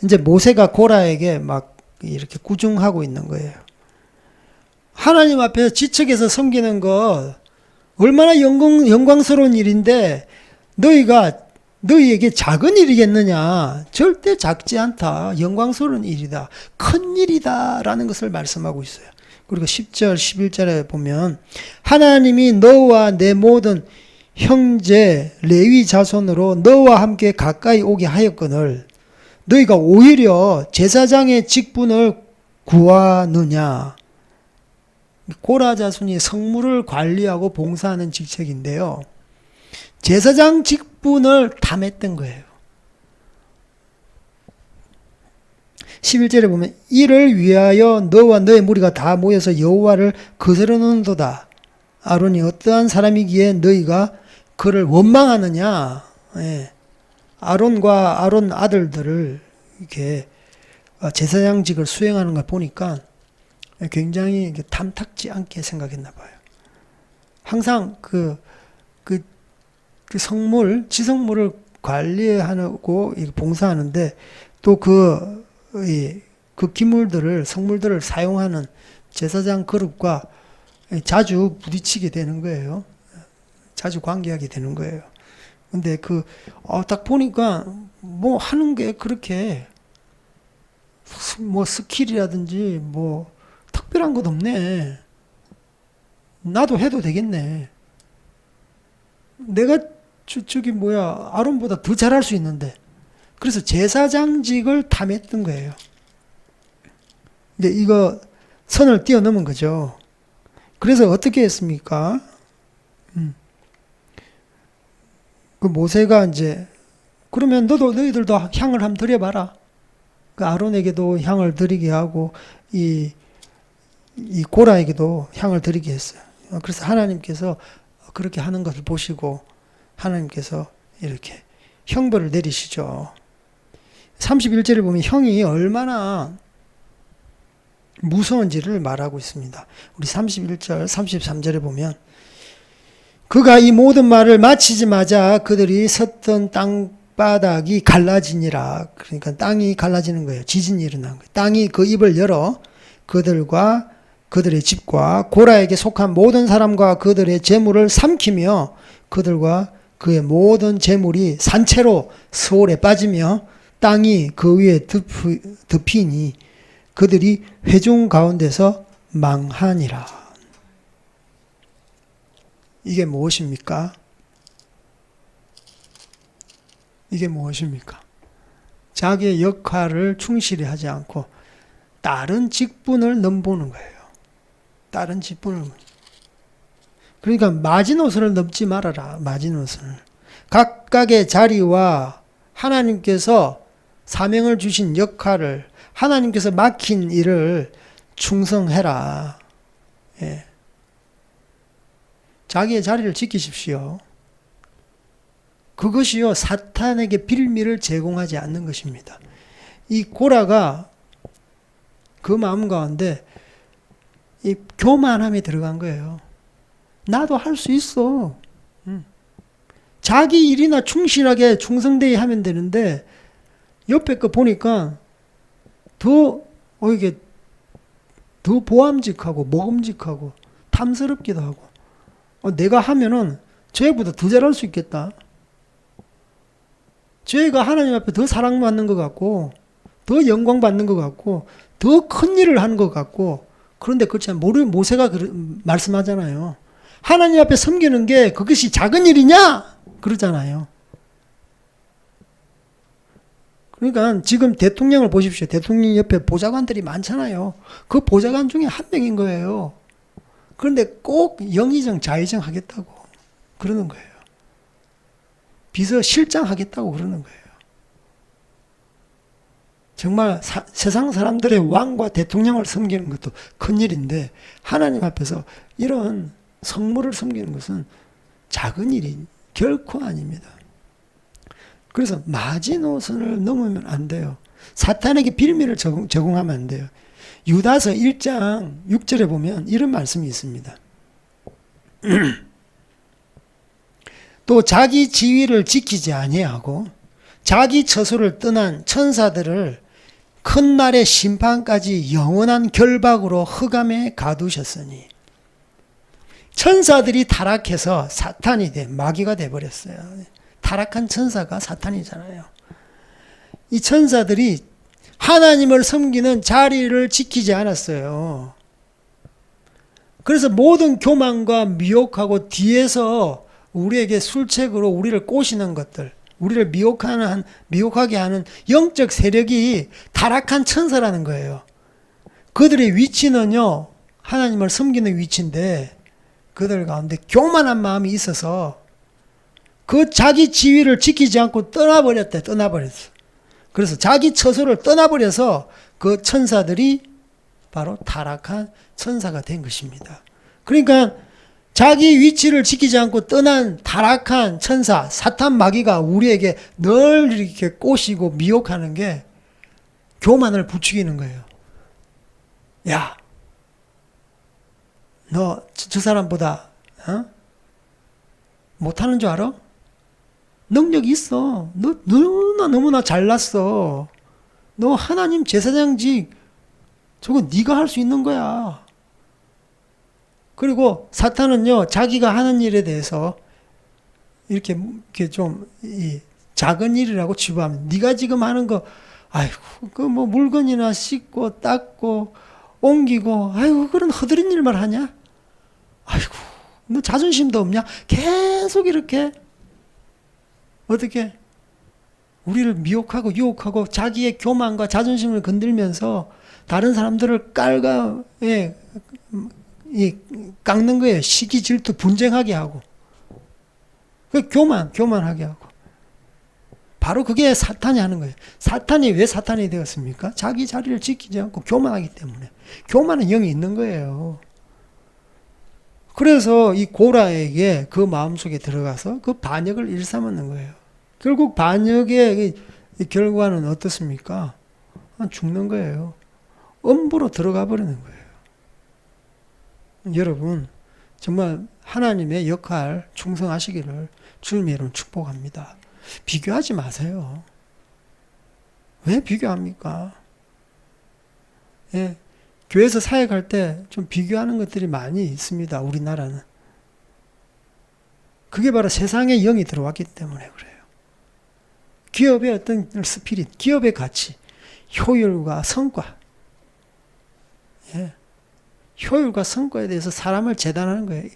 이제 모세가 고라에게 막 이렇게 구중하고 있는 거예요. 하나님 앞에 지척에서 섬기는 것 얼마나 영광스러운 일인데 너희에게 작은 일이겠느냐. 절대 작지 않다. 영광스러운 일이다. 큰 일이다. 라는 것을 말씀하고 있어요. 그리고 10절, 11절에 보면 하나님이 너와 내 모든 형제 레위 자손으로 너와 함께 가까이 오게 하였거늘 너희가 오히려 제사장의 직분을 구하느냐. 고라 자손이 성물을 관리하고 봉사하는 직책인데요. 제사장 직분을 탐했던 거예요. 11절에 보면 이를 위하여 너와 너의 무리가 다 모여서 여호와를 거스르는도다. 아론이 어떠한 사람이기에 너희가 그를 원망하느냐. 예. 아론과 아론 아들들을 이렇게 제사장직을 수행하는 걸 보니까 굉장히 탐탁지 않게 생각했나 봐요. 항상 그 성물, 지성물을 관리하고 봉사하는데 또 그 기물들을, 성물들을 사용하는 제사장 그룹과 자주 부딪히게 되는 거예요. 자주 관계하게 되는 거예요. 근데 딱 보니까 뭐 하는 게 그렇게 뭐 스킬이라든지 뭐 특별한 것 없네. 나도 해도 되겠네. 내가 아론보다 더 잘할 수 있는데. 그래서 제사장직을 탐했던 거예요. 이제 이거 선을 뛰어넘은 거죠. 그래서 어떻게 했습니까? 그 모세가 이제 그러면 너희들도 향을 한번 드려봐라. 그 아론에게도 향을 드리게 하고 이 고라에게도 향을 드리게 했어요. 그래서 하나님께서 그렇게 하는 것을 보시고 하나님께서 이렇게 형벌을 내리시죠. 31절을 보면 형이 얼마나 무서운지를 말하고 있습니다. 우리 31절, 33절에 보면 그가 이 모든 말을 마치자마자 그들이 섰던 땅바닥이 갈라지니라. 그러니까 땅이 갈라지는 거예요. 지진이 일어난 거예요. 땅이 그 입을 열어 그들과 그들의 집과 고라에게 속한 모든 사람과 그들의 재물을 삼키며 그들과 그의 모든 재물이 산채로 서울에 빠지며 땅이 그 위에 덮이니 그들이 회중 가운데서 망하니라. 이게 무엇입니까? 이게 무엇입니까? 자기의 역할을 충실히 하지 않고 다른 직분을 넘보는 거예요. 다른 직분을. 그러니까 마지노선을 넘지 말아라. 마지노선을. 각각의 자리와 하나님께서 사명을 주신 역할을, 하나님께서 맡긴 일을 충성해라. 예. 자기의 자리를 지키십시오. 그것이요, 사탄에게 빌미를 제공하지 않는 것입니다. 이 고라가 그 마음 가운데 이 교만함이 들어간 거예요. 나도 할 수 있어. 자기 일이나 충실하게 충성되게 하면 되는데 옆에 거 보니까 이게 더 보암직하고 먹음직하고 탐스럽기도 하고 내가 하면은 쟤보다 더 잘할 수 있겠다. 쟤가 하나님 앞에 더 사랑받는 것 같고 더 영광받는 것 같고 더 큰 일을 하는 것 같고 그런데 그렇지 않아요. 모세가 말씀하잖아요. 하나님 앞에 섬기는 게 그것이 작은 일이냐? 그러잖아요. 그러니까 지금 대통령을 보십시오. 대통령 옆에 보좌관들이 많잖아요. 그 보좌관 중에 한 명인 거예요. 그런데 꼭 영의정 자의정 하겠다고 그러는 거예요. 비서실장 하겠다고 그러는 거예요. 정말 세상 사람들의 왕과 대통령을 섬기는 것도 큰일인데 하나님 앞에서 이런 성물을 섬기는 것은 작은 일이 결코 아닙니다. 그래서 마지노선을 넘으면 안 돼요. 사탄에게 빌미를 제공하면 안 돼요. 유다서 1장 6절에 보면 이런 말씀이 있습니다. 또 자기 지위를 지키지 아니하고 자기 처소를 떠난 천사들을 큰 날의 심판까지 영원한 결박으로 흑암에 가두셨으니 천사들이 타락해서 사탄이 마귀가 돼버렸어요. 타락한 천사가 사탄이잖아요. 이 천사들이 하나님을 섬기는 자리를 지키지 않았어요. 그래서 모든 교만과 미혹하고 뒤에서 우리에게 술책으로 우리를 꼬시는 것들, 우리를 미혹하게 하는 영적 세력이 타락한 천사라는 거예요. 그들의 위치는요, 하나님을 섬기는 위치인데 그들 가운데 교만한 마음이 있어서 그 자기 지위를 지키지 않고 떠나버렸어. 그래서 자기 처소를 떠나버려서 그 천사들이 바로 타락한 천사가 된 것입니다. 그러니까 자기 위치를 지키지 않고 떠난 타락한 천사, 사탄 마귀가 우리에게 늘 이렇게 꼬시고 미혹하는 게 교만을 부추기는 거예요. 야, 너 저 사람보다 못하는 줄 알아? 능력 있어. 너 너무나 잘났어. 너 하나님 제사장직 저거 네가 할 수 있는 거야. 그리고 사탄은요, 자기가 하는 일에 대해서 이렇게 좀 작은 일이라고 치부하면 네가 지금 하는 거, 아이고 그 뭐 물건이나 씻고 닦고 옮기고, 아이고 그런 허드렛 일만 하냐? 아이고 너 자존심도 없냐? 계속 이렇게 어떻게 우리를 미혹하고 유혹하고 자기의 교만과 자존심을 건들면서 다른 사람들을 깎는 거예요. 시기 질투 분쟁하게 하고 그 교만하게 하고 바로 그게 사탄이 하는 거예요. 사탄이 왜 사탄이 되었습니까? 자기 자리를 지키지 않고 교만하기 때문에. 교만은 영이 있는 거예요. 그래서 이 고라에게 그 마음속에 들어가서 그 반역을 일삼는 거예요. 결국 반역의 결과는 어떻습니까? 죽는 거예요. 엄부로 들어가 버리는 거예요. 여러분 정말 하나님의 역할 충성하시기를 주님의 이름으로 축복합니다. 비교하지 마세요. 왜 비교합니까? 예, 교회에서 사역할 때 좀 비교하는 것들이 많이 있습니다. 우리나라는. 그게 바로 세상의 영이 들어왔기 때문에 그래요. 기업의 어떤 스피릿, 기업의 가치, 효율과 성과, 예. 효율과 성과에 대해서 사람을 재단하는 거예요.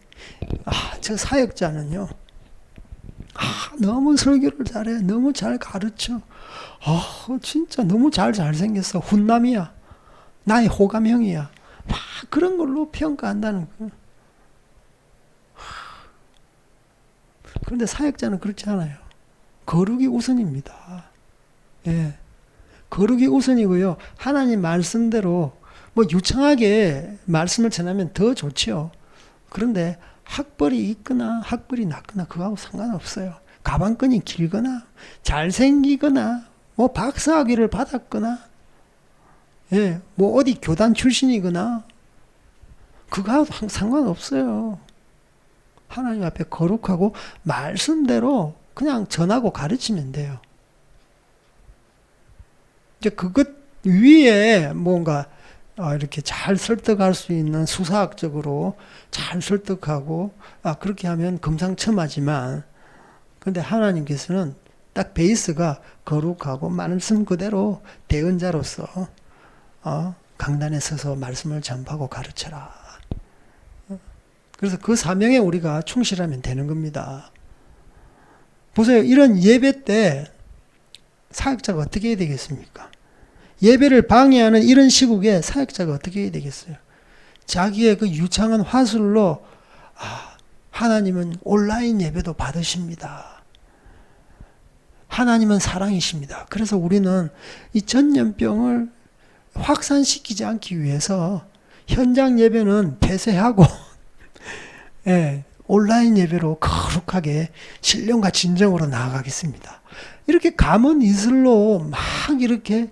저 사역자는요, 너무 설교를 잘해, 너무 잘 가르쳐, 진짜 너무 잘생겼어, 훈남이야, 나의 호감형이야, 막 그런 걸로 평가한다는 거예요. 그런데 사역자는 그렇지 않아요. 거룩이 우선입니다. 예. 거룩이 우선이고요. 하나님 말씀대로 뭐 유창하게 말씀을 전하면 더 좋죠. 그런데 학벌이 있거나 학벌이 낮거나 그거하고 상관없어요. 가방끈이 길거나 잘생기거나 뭐 박사학위를 받았거나 예, 뭐 어디 교단 출신이거나 그거하고 상관없어요. 하나님 앞에 거룩하고 말씀대로 그냥 전하고 가르치면 돼요. 이제 그것 위에 뭔가 이렇게 잘 설득할 수 있는 수사학적으로 잘 설득하고 그렇게 하면 금상첨화지만 근데 하나님께서는 딱 베이스가 거룩하고 말씀 그대로 대언자로서 강단에 서서 말씀을 전파하고 가르쳐라. 그래서 그 사명에 우리가 충실하면 되는 겁니다. 보세요. 이런 예배 때 사역자가 어떻게 해야 되겠습니까? 예배를 방해하는 이런 시국에 사역자가 어떻게 해야 되겠어요? 자기의 그 유창한 화술로 하나님은 온라인 예배도 받으십니다. 하나님은 사랑이십니다. 그래서 우리는 이 전염병을 확산시키지 않기 위해서 현장 예배는 폐쇄하고 예, 온라인 예배로 거룩하게 신령과 진정으로 나아가겠습니다. 이렇게 가문 이슬로 막 이렇게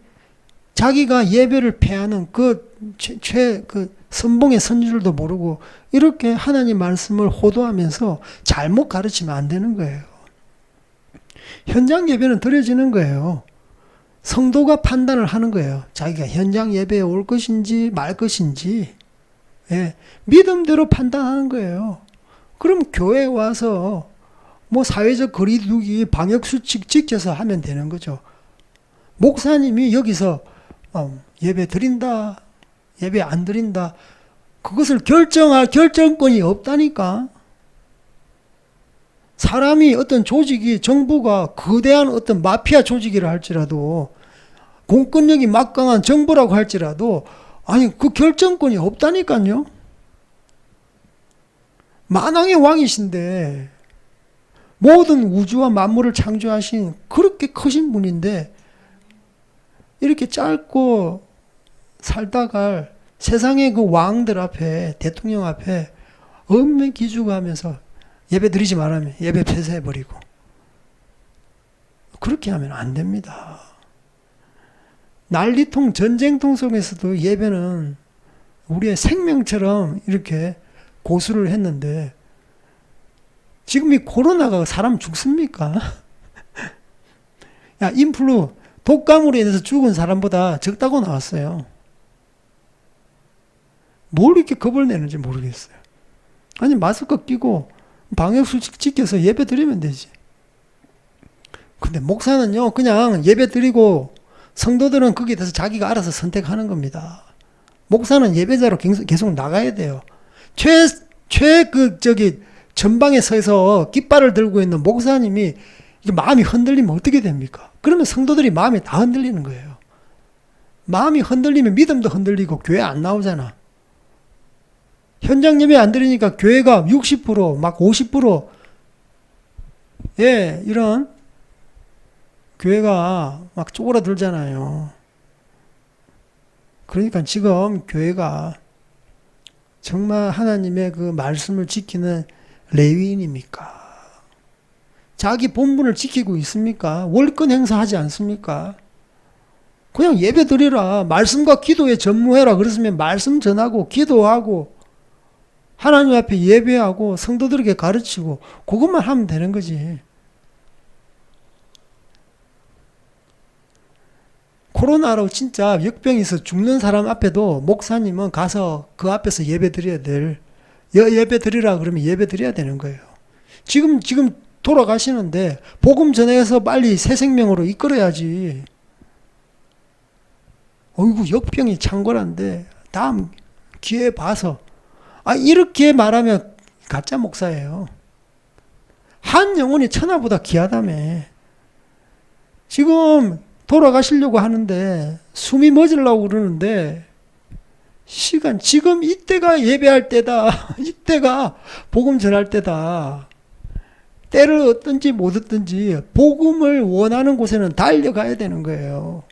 자기가 예배를 폐하는 그 선봉의 선줄도 모르고 이렇게 하나님 말씀을 호도하면서 잘못 가르치면 안 되는 거예요. 현장 예배는 드려지는 거예요. 성도가 판단을 하는 거예요. 자기가 현장 예배에 올 것인지 말 것인지 예, 믿음대로 판단하는 거예요. 그럼 교회에 와서 뭐 사회적 거리두기 방역수칙 지켜서 하면 되는 거죠. 목사님이 여기서 예배 드린다, 예배 안 드린다, 그것을 결정할 결정권이 없다니까. 사람이 어떤 조직이 정부가 거대한 어떤 마피아 조직이라 할지라도 공권력이 막강한 정부라고 할지라도 아니 그 결정권이 없다니까요. 만왕의 왕이신데 모든 우주와 만물을 창조하신 그렇게 크신 분인데 이렇게 짧고 살다가 세상의 그 왕들 앞에 대통령 앞에 엄매 기죽어하면서 예배 드리지 말라면 예배 폐쇄해버리고 그렇게 하면 안 됩니다. 난리통 전쟁통 속에서도 예배는 우리의 생명처럼 이렇게 고수를 했는데 지금 이 코로나가 사람 죽습니까? 야, 인플루 독감으로 인해서 죽은 사람보다 적다고 나왔어요. 뭘 이렇게 겁을 내는지 모르겠어요. 아니 마스크 끼고 방역수칙 지켜서 예배 드리면 되지. 근데 목사는요 그냥 예배 드리고 성도들은 거기에 대해서 자기가 알아서 선택하는 겁니다. 목사는 예배자로 계속 나가야 돼요. 전방에 서서 깃발을 들고 있는 목사님이 마음이 흔들리면 어떻게 됩니까? 그러면 성도들이 마음이 다 흔들리는 거예요. 마음이 흔들리면 믿음도 흔들리고 교회 안 나오잖아. 현장 예배 안 드리니까 교회가 60%, 막 50%, 예, 이런 교회가 막 쪼그라들잖아요. 그러니까 지금 교회가 정말 하나님의 그 말씀을 지키는 레위인입니까? 자기 본분을 지키고 있습니까? 월권 행사하지 않습니까? 그냥 예배 드리라. 말씀과 기도에 전무해라. 그랬으면 말씀 전하고 기도하고 하나님 앞에 예배하고 성도들에게 가르치고 그것만 하면 되는 거지. 코로나로 진짜 역병에서 죽는 사람 앞에도 목사님은 가서 그 앞에서 예배 드려야 예배 드리라 그러면 예배 드려야 되는 거예요. 지금 돌아가시는데 복음 전해서 빨리 새 생명으로 이끌어야지. 어이구, 역병이 창궐한데 다음 기회 봐서. 이렇게 말하면 가짜 목사예요. 한 영혼이 천하보다 귀하다며. 지금 돌아가시려고 하는데 숨이 멎으려고 그러는데 지금 이때가 예배할 때다. 이때가 복음 전할 때다. 때를 얻든지 못 얻든지 복음을 원하는 곳에는 달려가야 되는 거예요.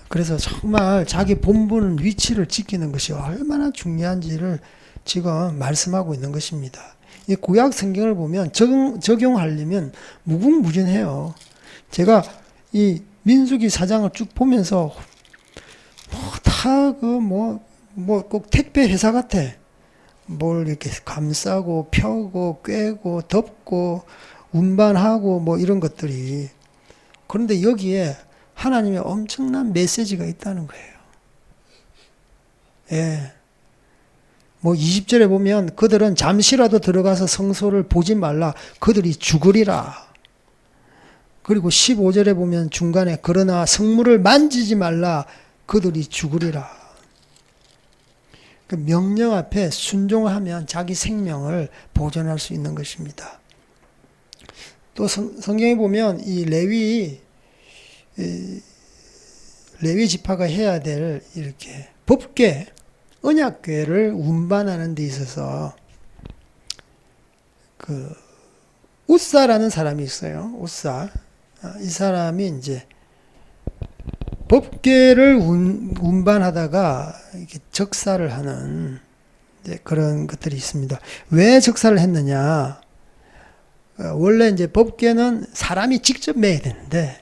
그래서 정말 자기 본분 위치를 지키는 것이 얼마나 중요한지를 지금 말씀하고 있는 것입니다. 이 구약 성경을 보면 적용하려면 무궁무진해요. 제가 이 민수기 4장을 쭉 보면서 꼭 택배 회사 같아. 뭘 이렇게 감싸고 펴고 꿰고 덮고 운반하고 뭐 이런 것들이. 그런데 여기에 하나님의 엄청난 메시지가 있다는 거예요. 예. 뭐 20절에 보면 그들은 잠시라도 들어가서 성소를 보지 말라. 그들이 죽으리라. 그리고 15절에 보면 중간에 그러나 성물을 만지지 말라. 그들이 죽으리라. 그 명령 앞에 순종하면 자기 생명을 보존할 수 있는 것입니다. 또 성경에 보면 이 레위 지파가 해야 될 이렇게 법궤, 언약궤를 운반하는 데 있어서 그 우사라는 사람이 있어요. 우사. 이 사람이 이제 법궤를 운반하다가 이렇게 적사를 하는 그런 것들이 있습니다. 왜 적사를 했느냐? 원래 이제 법궤는 사람이 직접 매야 되는데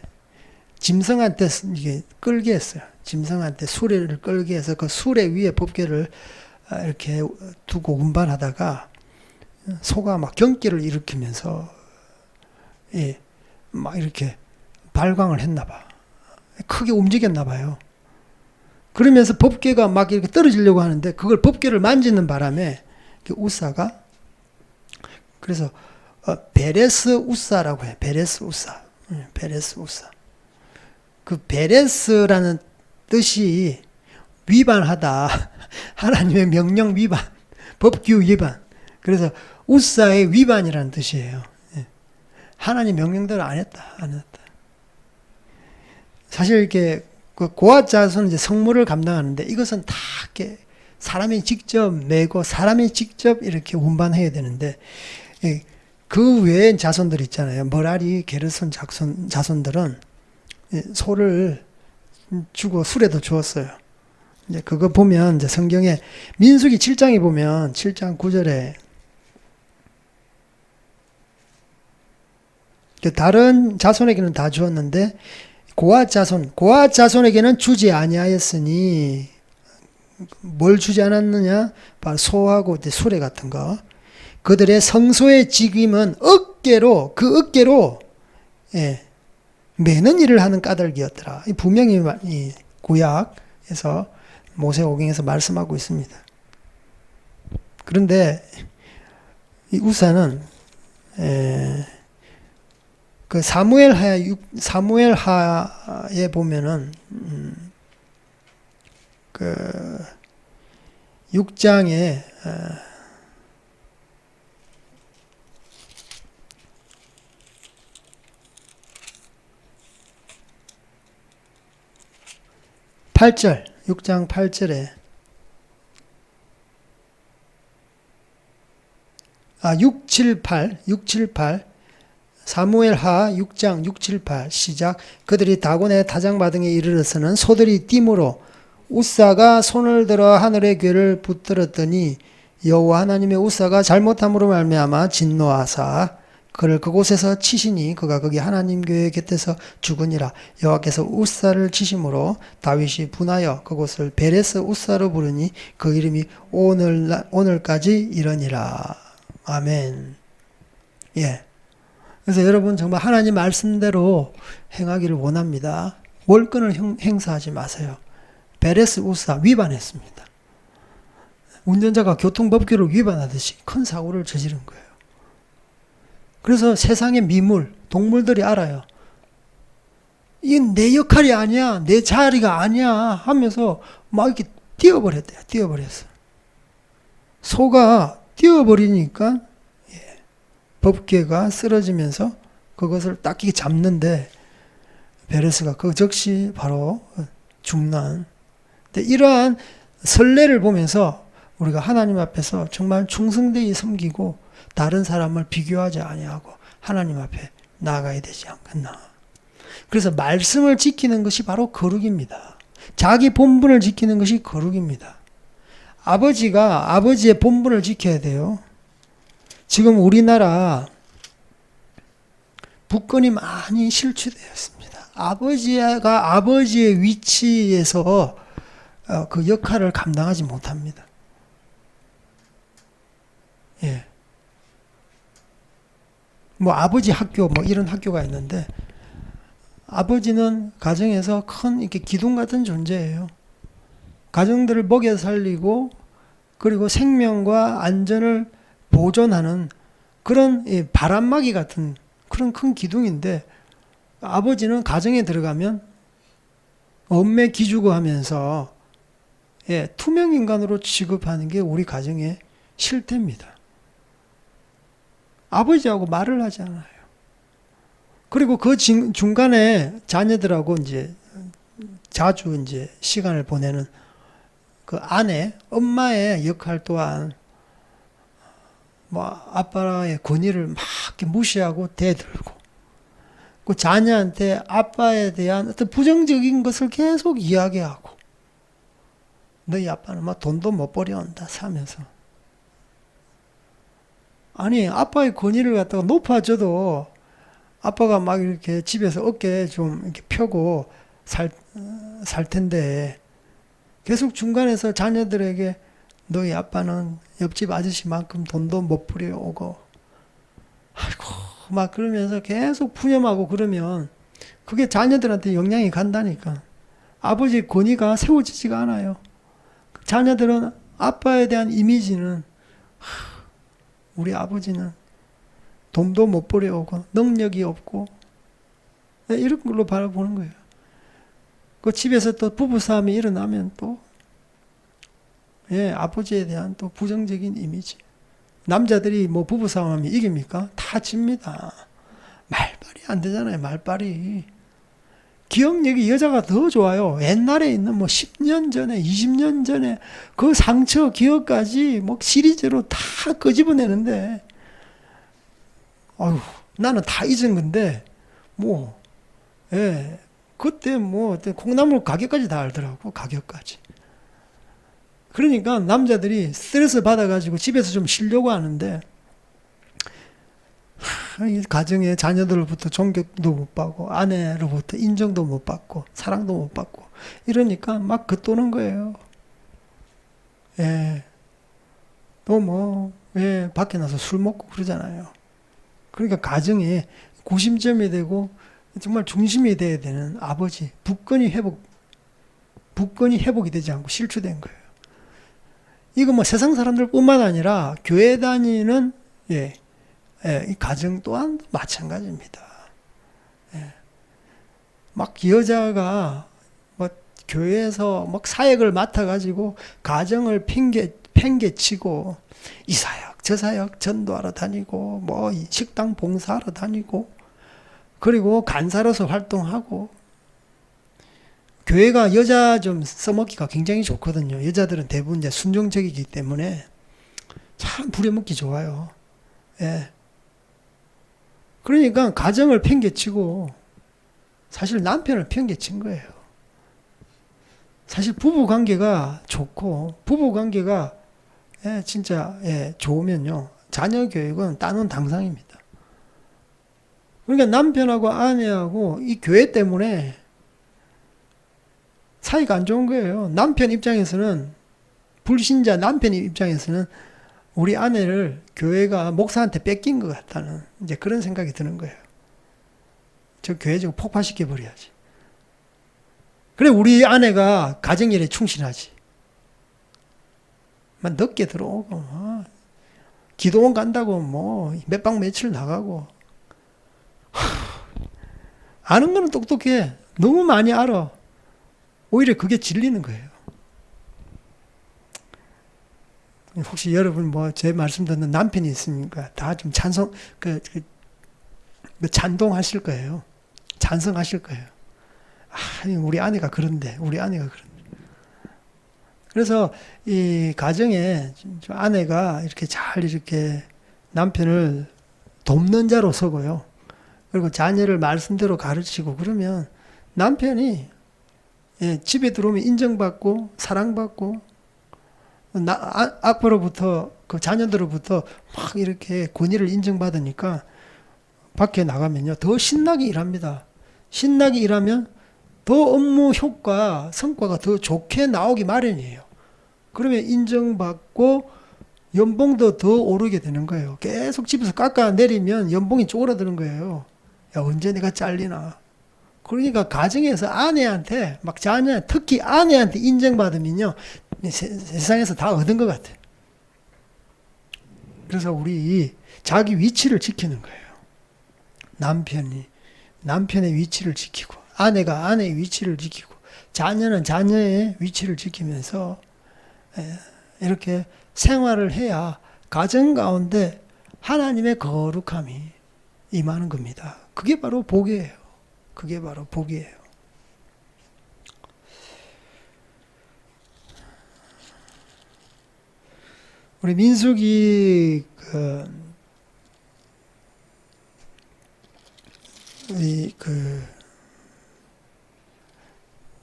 짐승한테 이게 끌게 했어요. 짐승한테 수레를 끌게 해서 그 수레 위에 법궤를 이렇게 두고 운반하다가 소가 막 경기를 일으키면서 막 이렇게 발광을 했나 봐. 크게 움직였나 봐요. 그러면서 법궤가 막 이렇게 떨어지려고 하는데 그걸 법궤를 만지는 바람에 우사가 그래서 베레스 우사라고 해요. 베레스 우사. 베레스 우사. 그 베레스라는 뜻이 위반하다. 하나님의 명령 위반. 법규 위반. 그래서 우사의 위반이라는 뜻이에요. 하나님 명령대로 안 했다. 사실 이렇게 그 고아 자손은 이제 성물을 감당하는데 이것은 다 이렇게 사람이 직접 메고 사람이 직접 이렇게 운반해야 되는데 그 외의 자손들 있잖아요. 머라리, 게르손 자손들은 소를 주고 수레도 주었어요. 이제 그거 보면 이제 성경에 민수기 7장에 보면 7장 9절에 다른 자손에게는 다 주었는데 고아 자손에게는 주지 아니하였으니 뭘 주지 않았느냐? 바로 소하고 수레 같은 거. 그들의 성소의 직임은 어깨로 매는 일을 하는 까닭이었더라. 분명히 이 구약에서 모세오경에서 말씀하고 있습니다. 그런데 이 우사는 그 사무엘하에 보면은 그 6장에 8절, 6장 8절에 6, 7, 8 사무엘하 6장 6, 7, 8 시작. 그들이 다곤의 다장마등에 이르러서는 소들이 띠므로 우사가 손을 들어 하늘의 궤를 붙들었더니 여호와 하나님의 우사가 잘못함으로 말미암아 진노하사 그를 그곳에서 치시니 그가 거기 하나님 교회 곁에서 죽으니라. 여호와께서 우사를 치심으로 다윗이 분하여 그곳을 베레스 우사로 부르니 그 이름이 오늘까지 이러니라. 아멘. 예. 그래서 여러분 정말 하나님 말씀대로 행하기를 원합니다. 월권을 행사하지 마세요. 베레스 우사 위반했습니다. 운전자가 교통법규를 위반하듯이 큰 사고를 저지른 거예요. 그래서 세상의 미물, 동물들이 알아요. 이건 내 역할이 아니야, 내 자리가 아니야 하면서 막 이렇게 뛰어버렸대요. 뛰어버렸어. 소가 뛰어버리니까 법궤가 쓰러지면서 그것을 딱 이렇게 잡는데 베레스가 그 즉시 바로 죽난. 근데 이러한 선례를 보면서 우리가 하나님 앞에서 정말 충성되이 섬기고 다른 사람을 비교하지 아니하고 하나님 앞에 나아가야 되지 않겠나. 그래서 말씀을 지키는 것이 바로 거룩입니다. 자기 본분을 지키는 것이 거룩입니다. 아버지가 아버지의 본분을 지켜야 돼요. 지금 우리나라 북권이 많이 실추되었습니다. 아버지가 아버지의 위치에서 그 역할을 감당하지 못합니다. 예. 뭐 아버지 학교 뭐 이런 학교가 있는데 아버지는 가정에서 큰 이렇게 기둥 같은 존재예요. 가정들을 먹여 살리고 그리고 생명과 안전을 보존하는 그런 바람막이 같은 그런 큰 기둥인데 아버지는 가정에 들어가면 엄매 기주고 하면서 투명 인간으로 취급하는 게 우리 가정의 실태입니다. 아버지하고 말을 하지 않아요. 그리고 그 중간에 자녀들하고 이제 자주 이제 시간을 보내는 그 아내, 엄마의 역할 또한 뭐 아빠의 권위를 막 무시하고 대들고 그 자녀한테 아빠에 대한 어떤 부정적인 것을 계속 이야기하고 너희 아빠는 막 돈도 못 벌여온다 사면서 아니 아빠의 권위를 갖다가 높아져도 아빠가 막 이렇게 집에서 어깨 좀 이렇게 펴고 살 텐데 계속 중간에서 자녀들에게 너희 아빠는 옆집 아저씨만큼 돈도 못 벌여오고 아이고 막 그러면서 계속 푸념하고 그러면 그게 자녀들한테 영향이 간다니까. 아버지의 권위가 세워지지가 않아요. 자녀들은 아빠에 대한 이미지는 우리 아버지는 돈도 못 벌여오고 능력이 없고 이런 걸로 바라보는 거예요. 그 집에서 또 부부싸움이 일어나면 또 아버지에 대한 또 부정적인 이미지. 남자들이 뭐 부부싸움하면 이깁니까? 다 집니다. 말빨이 안 되잖아요. 말빨이. 기억력이 여자가 더 좋아요. 옛날에 있는 뭐 10년 전에 20년 전에 그 상처 기억까지 뭐 시리즈로 다 끄집어내는데 아유 나는 다 잊은 건데 뭐 그때 뭐 콩나물 가격까지 다 알더라고. 가격까지. 그러니까 남자들이 스트레스 받아가지고 집에서 좀 쉬려고 하는데 가정의 자녀들로부터 존경도 못 받고 아내로부터 인정도 못 받고 사랑도 못 받고 이러니까 막 겉도는 거예요. 또 뭐 밖에 나서 술 먹고 그러잖아요. 그러니까 가정의 구심점이 되고 정말 중심이 돼야 되는 아버지 북권이 회복이 되지 않고 실추된 거예요. 이거 뭐 세상 사람들뿐만 아니라 교회 다니는 이 가정 또한 마찬가지입니다. 막 여자가 뭐 교회에서 막 사역을 맡아가지고 가정을 팽개치고 이 사역 저 사역 전도하러 다니고 뭐 식당 봉사하러 다니고 그리고 간사로서 활동하고 교회가 여자 좀 써먹기가 굉장히 좋거든요. 여자들은 대부분 이제 순종적이기 때문에 참 부려먹기 좋아요. 그러니까 가정을 팽개치고 사실 남편을 팽개친 거예요. 사실 부부 관계가 좋고 부부 관계가 진짜 좋으면요. 자녀 교육은 따놓은 당상입니다. 그러니까 남편하고 아내하고 이 교회 때문에 사이가 안 좋은 거예요. 남편 입장에서는 불신자 남편 입장에서는 우리 아내를 교회가 목사한테 뺏긴 것 같다는 이제 그런 생각이 드는 거예요. 저 교회 좀 폭파시켜 버려야지. 그래 우리 아내가 가정일에 충실하지. 막 늦게 들어오고, 기도원 간다고 뭐 몇 박 며칠 나가고. 아는 거는 똑똑해. 너무 많이 알아. 오히려 그게 질리는 거예요. 혹시 여러분 뭐 제 말씀 듣는 남편이 있습니까? 다 좀 찬성, 찬동하실 거예요. 찬성하실 거예요. 우리 아내가 그런데, 우리 아내가 그런데. 그래서 이 가정에 아내가 이렇게 잘 이렇게 남편을 돕는 자로 서고요. 그리고 자녀를 말씀대로 가르치고 그러면 남편이 집에 들어오면 인정받고 사랑받고 앞으로부터 그 자녀들로부터 막 이렇게 권위를 인정받으니까 밖에 나가면요 더 신나게 일합니다. 신나게 일하면 더 업무 효과, 성과가 더 좋게 나오기 마련이에요. 그러면 인정받고 연봉도 더 오르게 되는 거예요. 계속 집에서 깎아내리면 연봉이 쪼그라드는 거예요. 야, 언제 내가 잘리나. 그러니까 가정에서 아내한테 막 자녀, 특히 아내한테 인정받으면요 세상에서 다 얻은 것 같아요. 그래서 우리 자기 위치를 지키는 거예요. 남편이 남편의 위치를 지키고 아내가 아내의 위치를 지키고 자녀는 자녀의 위치를 지키면서 이렇게 생활을 해야 가정 가운데 하나님의 거룩함이 임하는 겁니다. 그게 바로 복이에요. 그게 바로 복이에요. 우리 민수기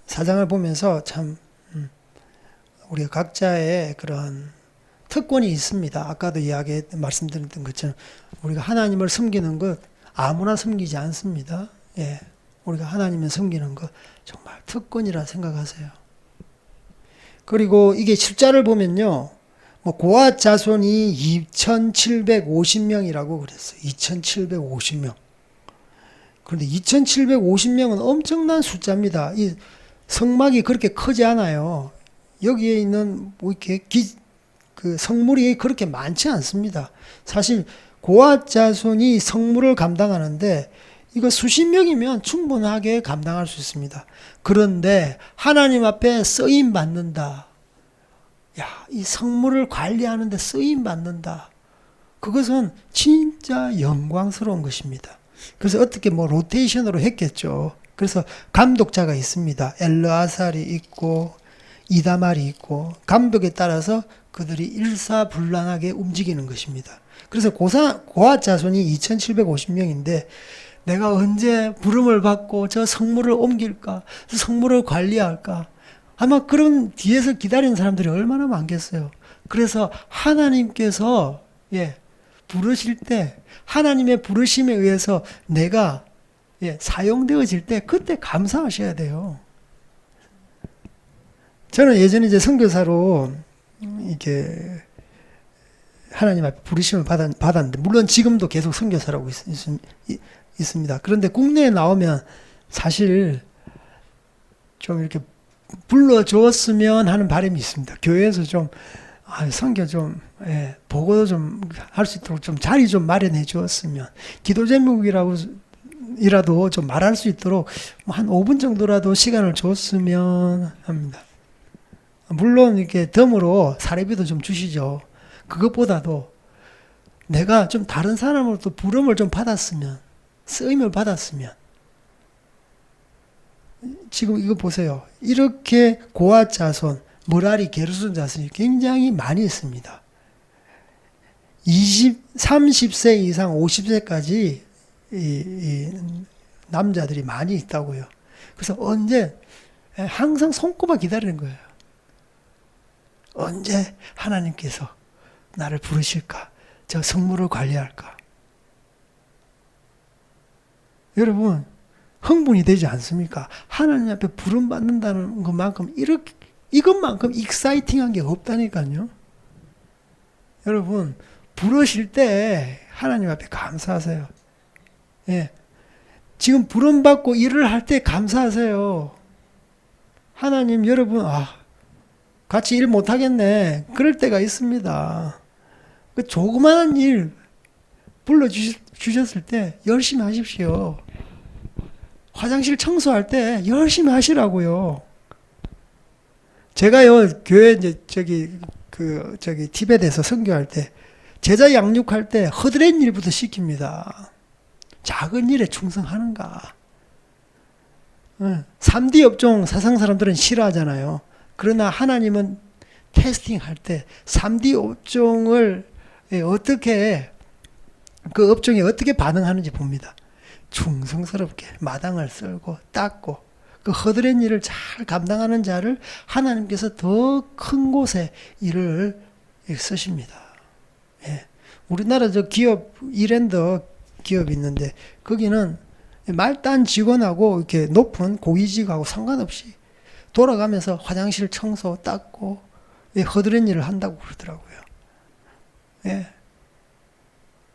사장을 보면서 참 우리가 각자의 그런 특권이 있습니다. 아까도 말씀드렸던 것처럼 우리가 하나님을 섬기는 것 아무나 섬기지 않습니다. 예, 우리가 하나님을 섬기는 것 정말 특권이라 생각하세요. 그리고 이게 숫자를 보면요, 뭐 고앗 자손이 2,750명이라고 그랬어요. 2,750명. 그런데 2,750명은 엄청난 숫자입니다. 이 성막이 그렇게 크지 않아요. 여기에 있는 뭐 이렇게 그 성물이 그렇게 많지 않습니다. 사실 고앗 자손이 성물을 감당하는데 이거 수십 명이면 충분하게 감당할 수 있습니다. 그런데 하나님 앞에 쓰임 받는다. 야, 이 성물을 관리하는데 쓰임 받는다. 그것은 진짜 영광스러운 것입니다. 그래서 어떻게 뭐 로테이션으로 했겠죠. 그래서 감독자가 있습니다. 엘르아살이 있고 이다말이 있고 감독에 따라서 그들이 일사불란하게 움직이는 것입니다. 그래서 고앗 자손이 2,750명인데 내가 언제 부름을 받고 저 성물을 옮길까? 성물을 관리할까? 아마 그런 뒤에서 기다리는 사람들이 얼마나 많겠어요. 그래서 하나님께서 부르실 때 하나님의 부르심에 의해서 내가 사용되어질 때 그때 감사하셔야 돼요. 저는 예전에 이제 선교사로 이게 하나님 앞에 부르심을 받았는데 물론 지금도 계속 선교사라고 있습니다. 그런데 국내에 나오면 사실 좀 이렇게 불러주었으면 하는 바람이 있습니다. 교회에서 좀 선교 좀 보고 좀 할 수 있도록 좀 자리 좀 마련해 주었으면 기도 제목이라도 좀 말할 수 있도록 한 5분 정도라도 시간을 줬으면 합니다. 물론 이렇게 덤으로 사례비도 좀 주시죠. 그것보다도 내가 좀 다른 사람으로부터 부름을 좀 받았으면, 쓰임을 받았으면. 지금 이거 보세요. 이렇게 고앗 자손, 머라리, 게르손 자손이 굉장히 많이 있습니다. 30세 이상 50세까지 이 남자들이 많이 있다고요. 그래서 언제 항상 손꼽아 기다리는 거예요. 언제 하나님께서 나를 부르실까? 저 성물을 관리할까? 여러분 흥분이 되지 않습니까? 하나님 앞에 부름 받는다는 것만큼 이것만큼 익사이팅한 게 없다니까요. 여러분 부르실 때 하나님 앞에 감사하세요. 지금 부름 받고 일을 할 때 감사하세요. 하나님 여러분 같이 일 못하겠네. 그럴 때가 있습니다. 그 조그마한 일 불러주셨을 때 열심히 하십시오. 화장실 청소할 때 열심히 하시라고요. 제가요, 교회 이제 티벳에서 선교할 때, 제자 양육할 때 허드렛 일부터 시킵니다. 작은 일에 충성하는가. 3D 업종 세상 사람들은 싫어하잖아요. 그러나 하나님은 테스팅 할 때 3D 업종을 어떻게, 그 업종이 어떻게 반응하는지 봅니다. 충성스럽게 마당을 쓸고 닦고 그 허드렛 일을 잘 감당하는 자를 하나님께서 더 큰 곳에 일을 쓰십니다. 예. 우리나라 저 기업, 이랜더 기업이 있는데 거기는 말단 직원하고 이렇게 높은 고위직하고 상관없이 돌아가면서 화장실 청소 닦고 허드렛 일을 한다고 그러더라고요. 예.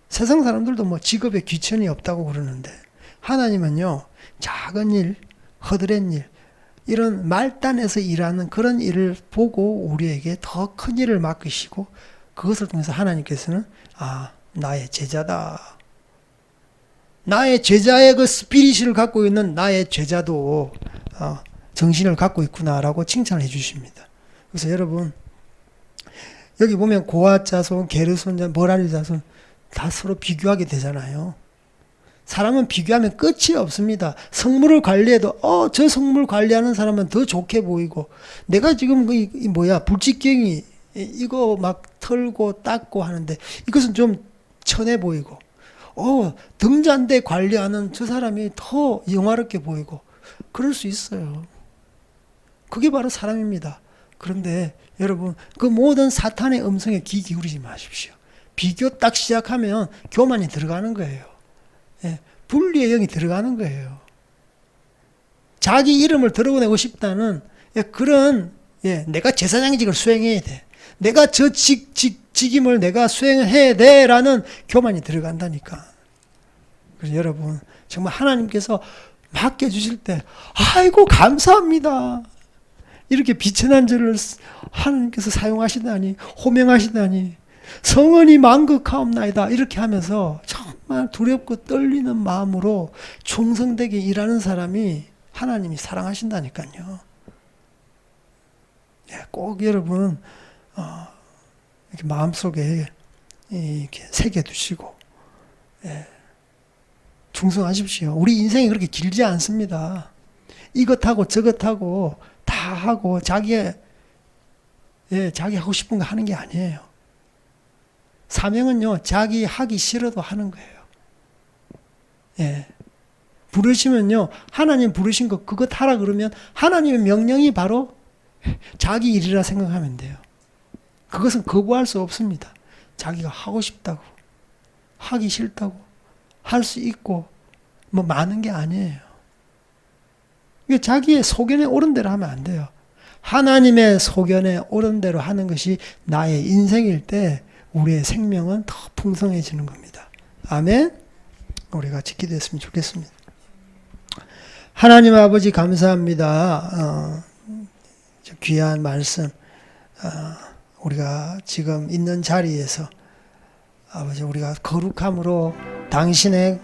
세상 사람들도 뭐 직업에 귀천이 없다고 그러는데 하나님은요, 작은 일, 허드렛 일, 이런 말단에서 일하는 그런 일을 보고 우리에게 더 큰 일을 맡기시고 그것을 통해서 하나님께서는 나의 제자다. 나의 제자의 그 스피릿을 갖고 있는 나의 제자도 정신을 갖고 있구나라고 칭찬을 해주십니다. 그래서 여러분 여기 보면 고앗 자손, 게르손, 머라리 자손 다 서로 비교하게 되잖아요. 사람은 비교하면 끝이 없습니다. 성물을 관리해도 저 성물 관리하는 사람은 더 좋게 보이고 내가 지금 불직경이 이거 막 털고 닦고 하는데 이것은 좀 천해 보이고 등잔대 관리하는 저 사람이 더 영화롭게 보이고 그럴 수 있어요. 그게 바로 사람입니다. 그런데 여러분 그 모든 사탄의 음성에 귀 기울이지 마십시오. 비교 딱 시작하면 교만이 들어가는 거예요. 예, 분리의 영이 들어가는 거예요. 자기 이름을 드러내고 싶다는 그런 내가 제사장직을 수행해야 돼. 내가 저 직임을 내가 수행해야 돼라는 교만이 들어간다니까. 그래서 여러분 정말 하나님께서 맡겨주실 때 아이고 감사합니다. 이렇게 비천한 자를 하나님께서 사용하시다니 호명하시다니 성은이 만극하옵나이다 이렇게 하면서 정말 두렵고 떨리는 마음으로 충성되게 일하는 사람이 하나님이 사랑하신다니까요. 꼭 여러분 이렇게 마음속에 이렇게 새겨두시고 충성하십시오. 우리 인생이 그렇게 길지 않습니다. 이것하고 저것하고 다 하고 자기 하고 싶은 거 하는 게 아니에요. 사명은요, 자기 하기 싫어도 하는 거예요. 부르시면요, 하나님 부르신 거 그것 하라 그러면 하나님의 명령이 바로 자기 일이라 생각하면 돼요. 그것은 거부할 수 없습니다. 자기가 하고 싶다고, 하기 싫다고, 할 수 있고, 뭐 많은 게 아니에요. 자기의 소견에 옳은 대로 하면 안 돼요. 하나님의 소견에 옳은 대로 하는 것이 나의 인생일 때 우리의 생명은 더 풍성해지는 겁니다. 아멘. 우리 같이 기도했으면 좋겠습니다. 하나님 아버지 감사합니다. 귀한 말씀 우리가 지금 있는 자리에서 아버지 우리가 거룩함으로 당신의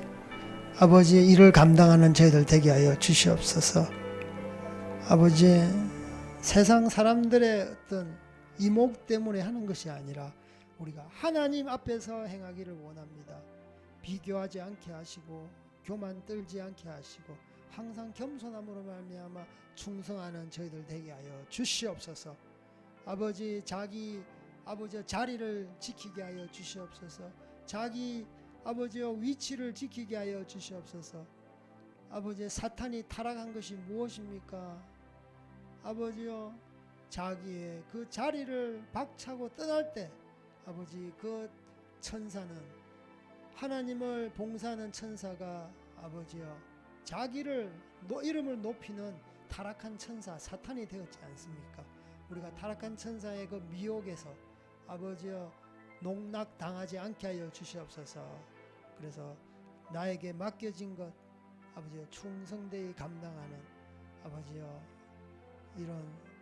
아버지 일을 감당하는 저희들 되게 하여 주시옵소서. 아버지 세상 사람들의 어떤 이목 때문에 하는 것이 아니라 우리가 하나님 앞에서 행하기를 원합니다. 비교하지 않게 하시고 교만 떨지 않게 하시고 항상 겸손함으로 말미암아 충성하는 저희들 되게 하여 주시옵소서. 아버지 자기 자리를 지키게 하여 주시옵소서. 자기 아버지의 위치를 지키게 하여 주시옵소서. 아버지 사탄이 타락한 것이 무엇입니까? 아버지여 자기의 그 자리를 박차고 떠날 때 아버지 그 천사는 하나님을 봉사하는 천사가 아버지여 자기를 이름을 높이는 타락한 천사 사탄이 되었지 않습니까? 우리가 타락한 천사의 그 미혹에서 아버지여 농락당하지 않게 하여 주시옵소서. 그래서 나에게 맡겨진 것 아버지여 충성되이 감당하는 아버지여 이런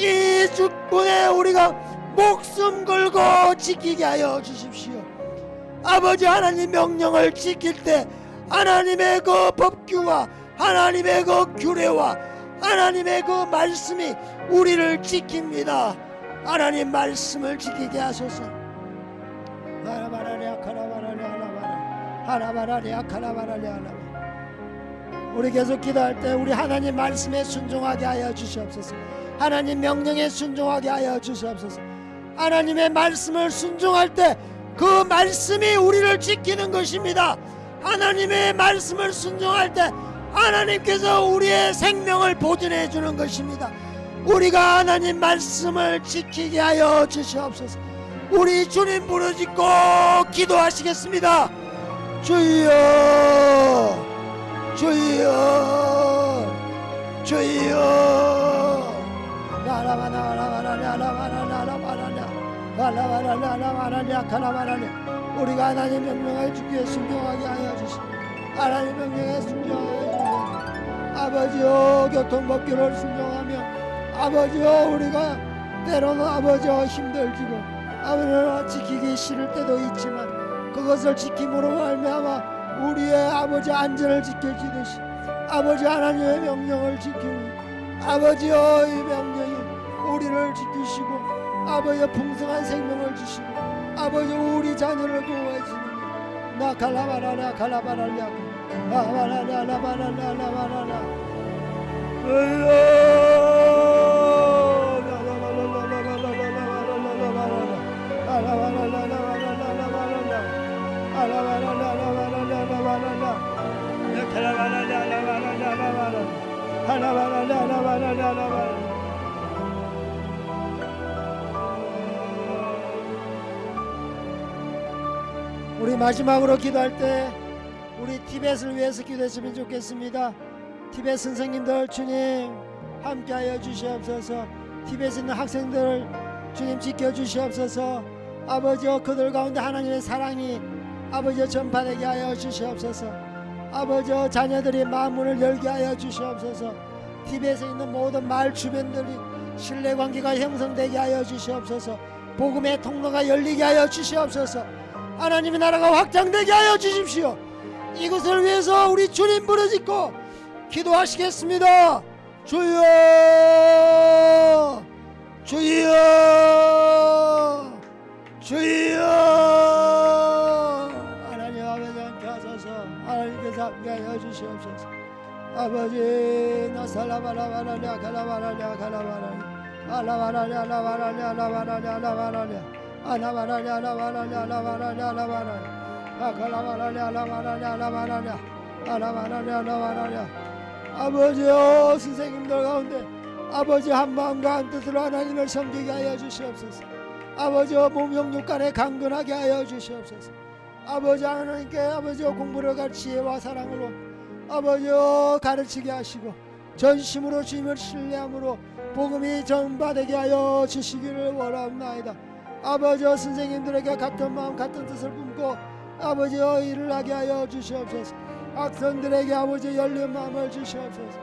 이 주권에 우리가 목숨 걸고 지키게 하여 주십시오. 아버지 하나님 명령을 지킬 때 하나님의 그 법규와 하나님의 그 규례와 하나님의 그 말씀이 우리를 지킵니다. 하나님 말씀을 지키게 하소서. 우리 계속 기도할 때 우리 하나님 말씀에 순종하게 하여 주시옵소서. 하나님 명령에 순종하게 하여 주시옵소서. 하나님의 말씀을 순종할 때 그 말씀이 우리를 지키는 것입니다. 하나님의 말씀을 순종할 때 하나님께서 우리의 생명을 보존해 주는 것입니다. 우리가 하나님 말씀을 지키게 하여 주시옵소서. 우리 주님 부르짖고 기도하시겠습니다. 주여 주여 주여 우리가 하나님 명령을 지키에 순종하게 하여 주시고 하나님 명령에 순종하여 주시고 아버지여 교통법규를 순종하며 아버지여 우리가 때로는 아버지여 힘들지고 아버지여 지키기 싫을 때도 있지만 그것을 지킴으로 말미암아 우리의 아버지 안전을 지켜지듯이 아버지 하나님의 명령을 지키니 아버지여 이 명령이 우리를 지키시고 아버지여 풍성한 생명을 주시고 아버지 우리 자녀를 보호해 주시니 나 갈라바라라 갈라바라랴 라바라랴 라바라랴 라바라랴 우리 마지막으로 기도할 때 우리 티벳을 위해서 기도했으면 좋겠습니다. 티벳 선생님들 주님 함께하여 주시옵소서. 티벳에 있는 학생들 주님 지켜주시옵소서. 아버지여 그들 가운데 하나님의 사랑이 아버지여 전파되게 하여 주시옵소서. 아버지여 자녀들이 마음문을 열게 하여 주시옵소서. 티벳에 있는 모든 마을 주변들이 신뢰관계가 형성되게 하여 주시옵소서. 복음의 통로가 열리게 하여 주시옵소서. 하나님의 나라가 확장되게 하여 주십시오. 이것을 위해서 우리 주님 부르짖고 기도하시겠습니다. 주여 주여 주여 하나님 아버지 함께 하소서. 하나님께서 함께 하여 주시옵소서. 아버지 나살라바라바라랴 갈라바라랴 갈라바라랴 알라바라랴 라바라랴 라바라랴 라바라랴 아나바라랴 라바라랴 라바라랴 라바라랴 아갈라바라랴 라바라랴 라바라랴 아나바라랴 라바라랴 아버지여 선생님들 가운데 아버지 한마음과 한뜻으로 하나님을 섬기게 하여 주시옵소서. 아버지여 몸영육간에 강건하게 하여 주시옵소서. 아버지 하나님께 아버지여 공부를 가르치 지혜와 사랑으로 아버지여 가르치게 하시고 전심으로 주님을 신뢰함으로 복음이 전파되게 하여 주시기를 원하옵나이다. 아버지여 선생님들에게 같은 마음 같은 뜻을 품고 아버지여 일을 하게 하여 주시옵소서. 학생들에게 아버지 열린 마음을 주시옵소서.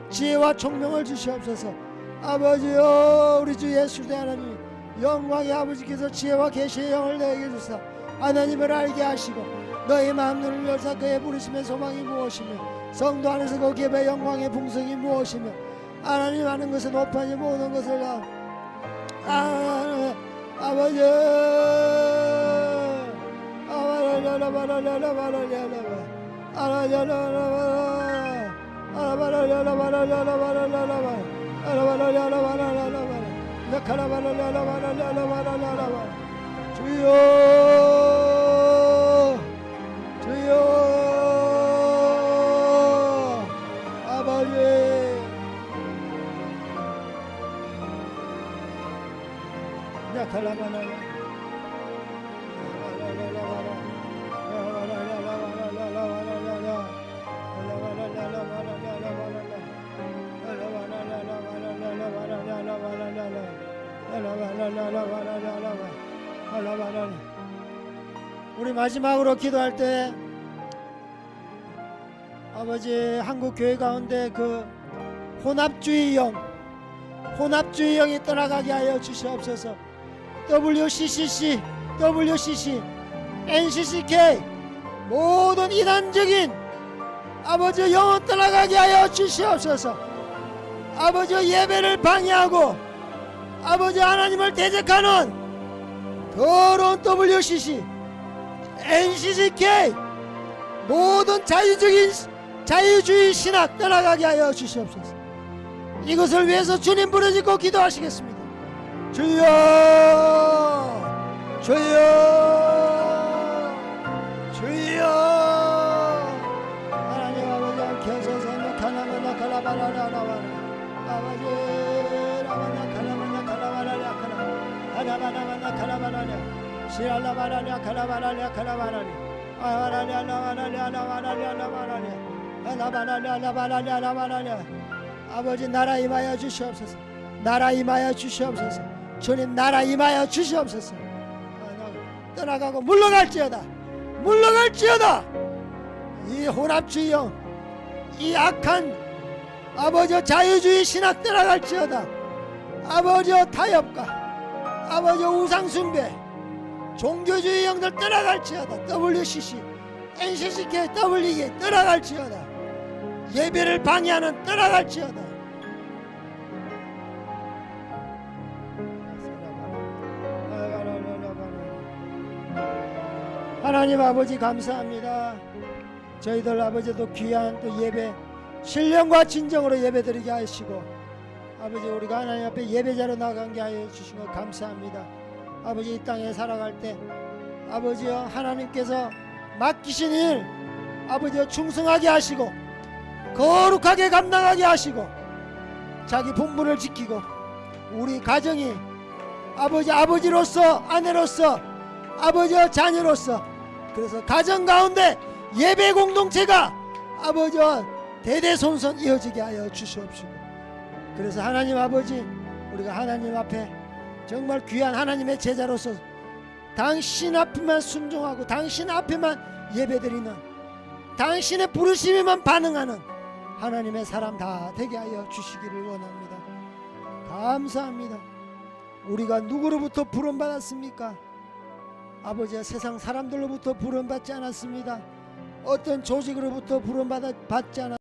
지혜와 총명을 주시옵소서. 아버지여 우리 주 예수 하나님 영광의 아버지께서 지혜와 계시의 영을 내게 주사 하나님을 알게 하시고 너의 마음눈을 열사 그의 부르심의 소망이 무엇이며 성도 안에서 그 기업의 영광의 풍성이 무엇이며 하나님 아는 것은 높아니 모든 것을 아버지 주여 주여 아버지 우리 마지막으로 기도할 때 아버지 한국 교회 가운데 그 혼합주의 영 혼합주의 영이 떠나가게 하여 주시옵소서. WCCC, NCCK 모든 이단적인 아버지 영혼 떠나가게 하여 주시옵소서. 아버지 예배를 방해하고 아버지 하나님을 대적하는 더러운 WCC, NCCK 모든 자유주의 신학 떠나가게 하여 주시옵소서. 이것을 위해서 주님 부르짖고 기도하시겠습니다. 주여, 주여, 주여. 하나님 아버지 함께하소서. 나카나마나 칼라바라라라바라 아버지 라마나 칼라마나 칼라바라랴 칼라 하나바나마나 칼라바라랴 시랄라바라랴 칼라바라랴 칼라바라랴 아바라랴 라바라랴 라바라랴 라바라랴 라바라랴 라바라랴 라바라랴. 아버지 나라 임하여 주시옵소서. 나라 임하여 주시옵소서. 주님 나라 임하여 주시옵소서. 떠나가고 물러갈지어다. 물러갈지어다. 이 혼합주의 영, 이 악한 아버지 자유주의 신학 떠나갈지어다. 아버지 타협과 아버지 우상숭배 종교주의 영들 떠나갈지어다. WCC, NCCK, WK 떠나갈지어다. 예배를 방해하는 떠나갈지어다. 하나님 아버지 감사합니다. 저희들 아버지도 귀한 또 예배 신령과 진정으로 예배드리게 하시고 아버지 우리가 하나님 앞에 예배자로 나가게 하여 주신 것 감사합니다. 아버지 이 땅에 살아갈 때 아버지여 하나님께서 맡기신 일 아버지여 충성하게 하시고 거룩하게 감당하게 하시고 자기 본분을 지키고 우리 가정이 아버지로서 아내로서 아버지와 자녀로서 그래서 가정 가운데 예배 공동체가 아버지와 대대손손 이어지게 하여 주시옵시고 그래서 하나님 아버지 우리가 하나님 앞에 정말 귀한 하나님의 제자로서 당신 앞에만 순종하고 당신 앞에만 예배드리는 당신의 부르심에만 반응하는 하나님의 사람 다 되게 하여 주시기를 원합니다. 감사합니다. 우리가 누구로부터 부름받았습니까? 아버지야 세상 사람들로부터 부름받지 않았습니다. 어떤 조직으로부터 부름받지 않았습니다.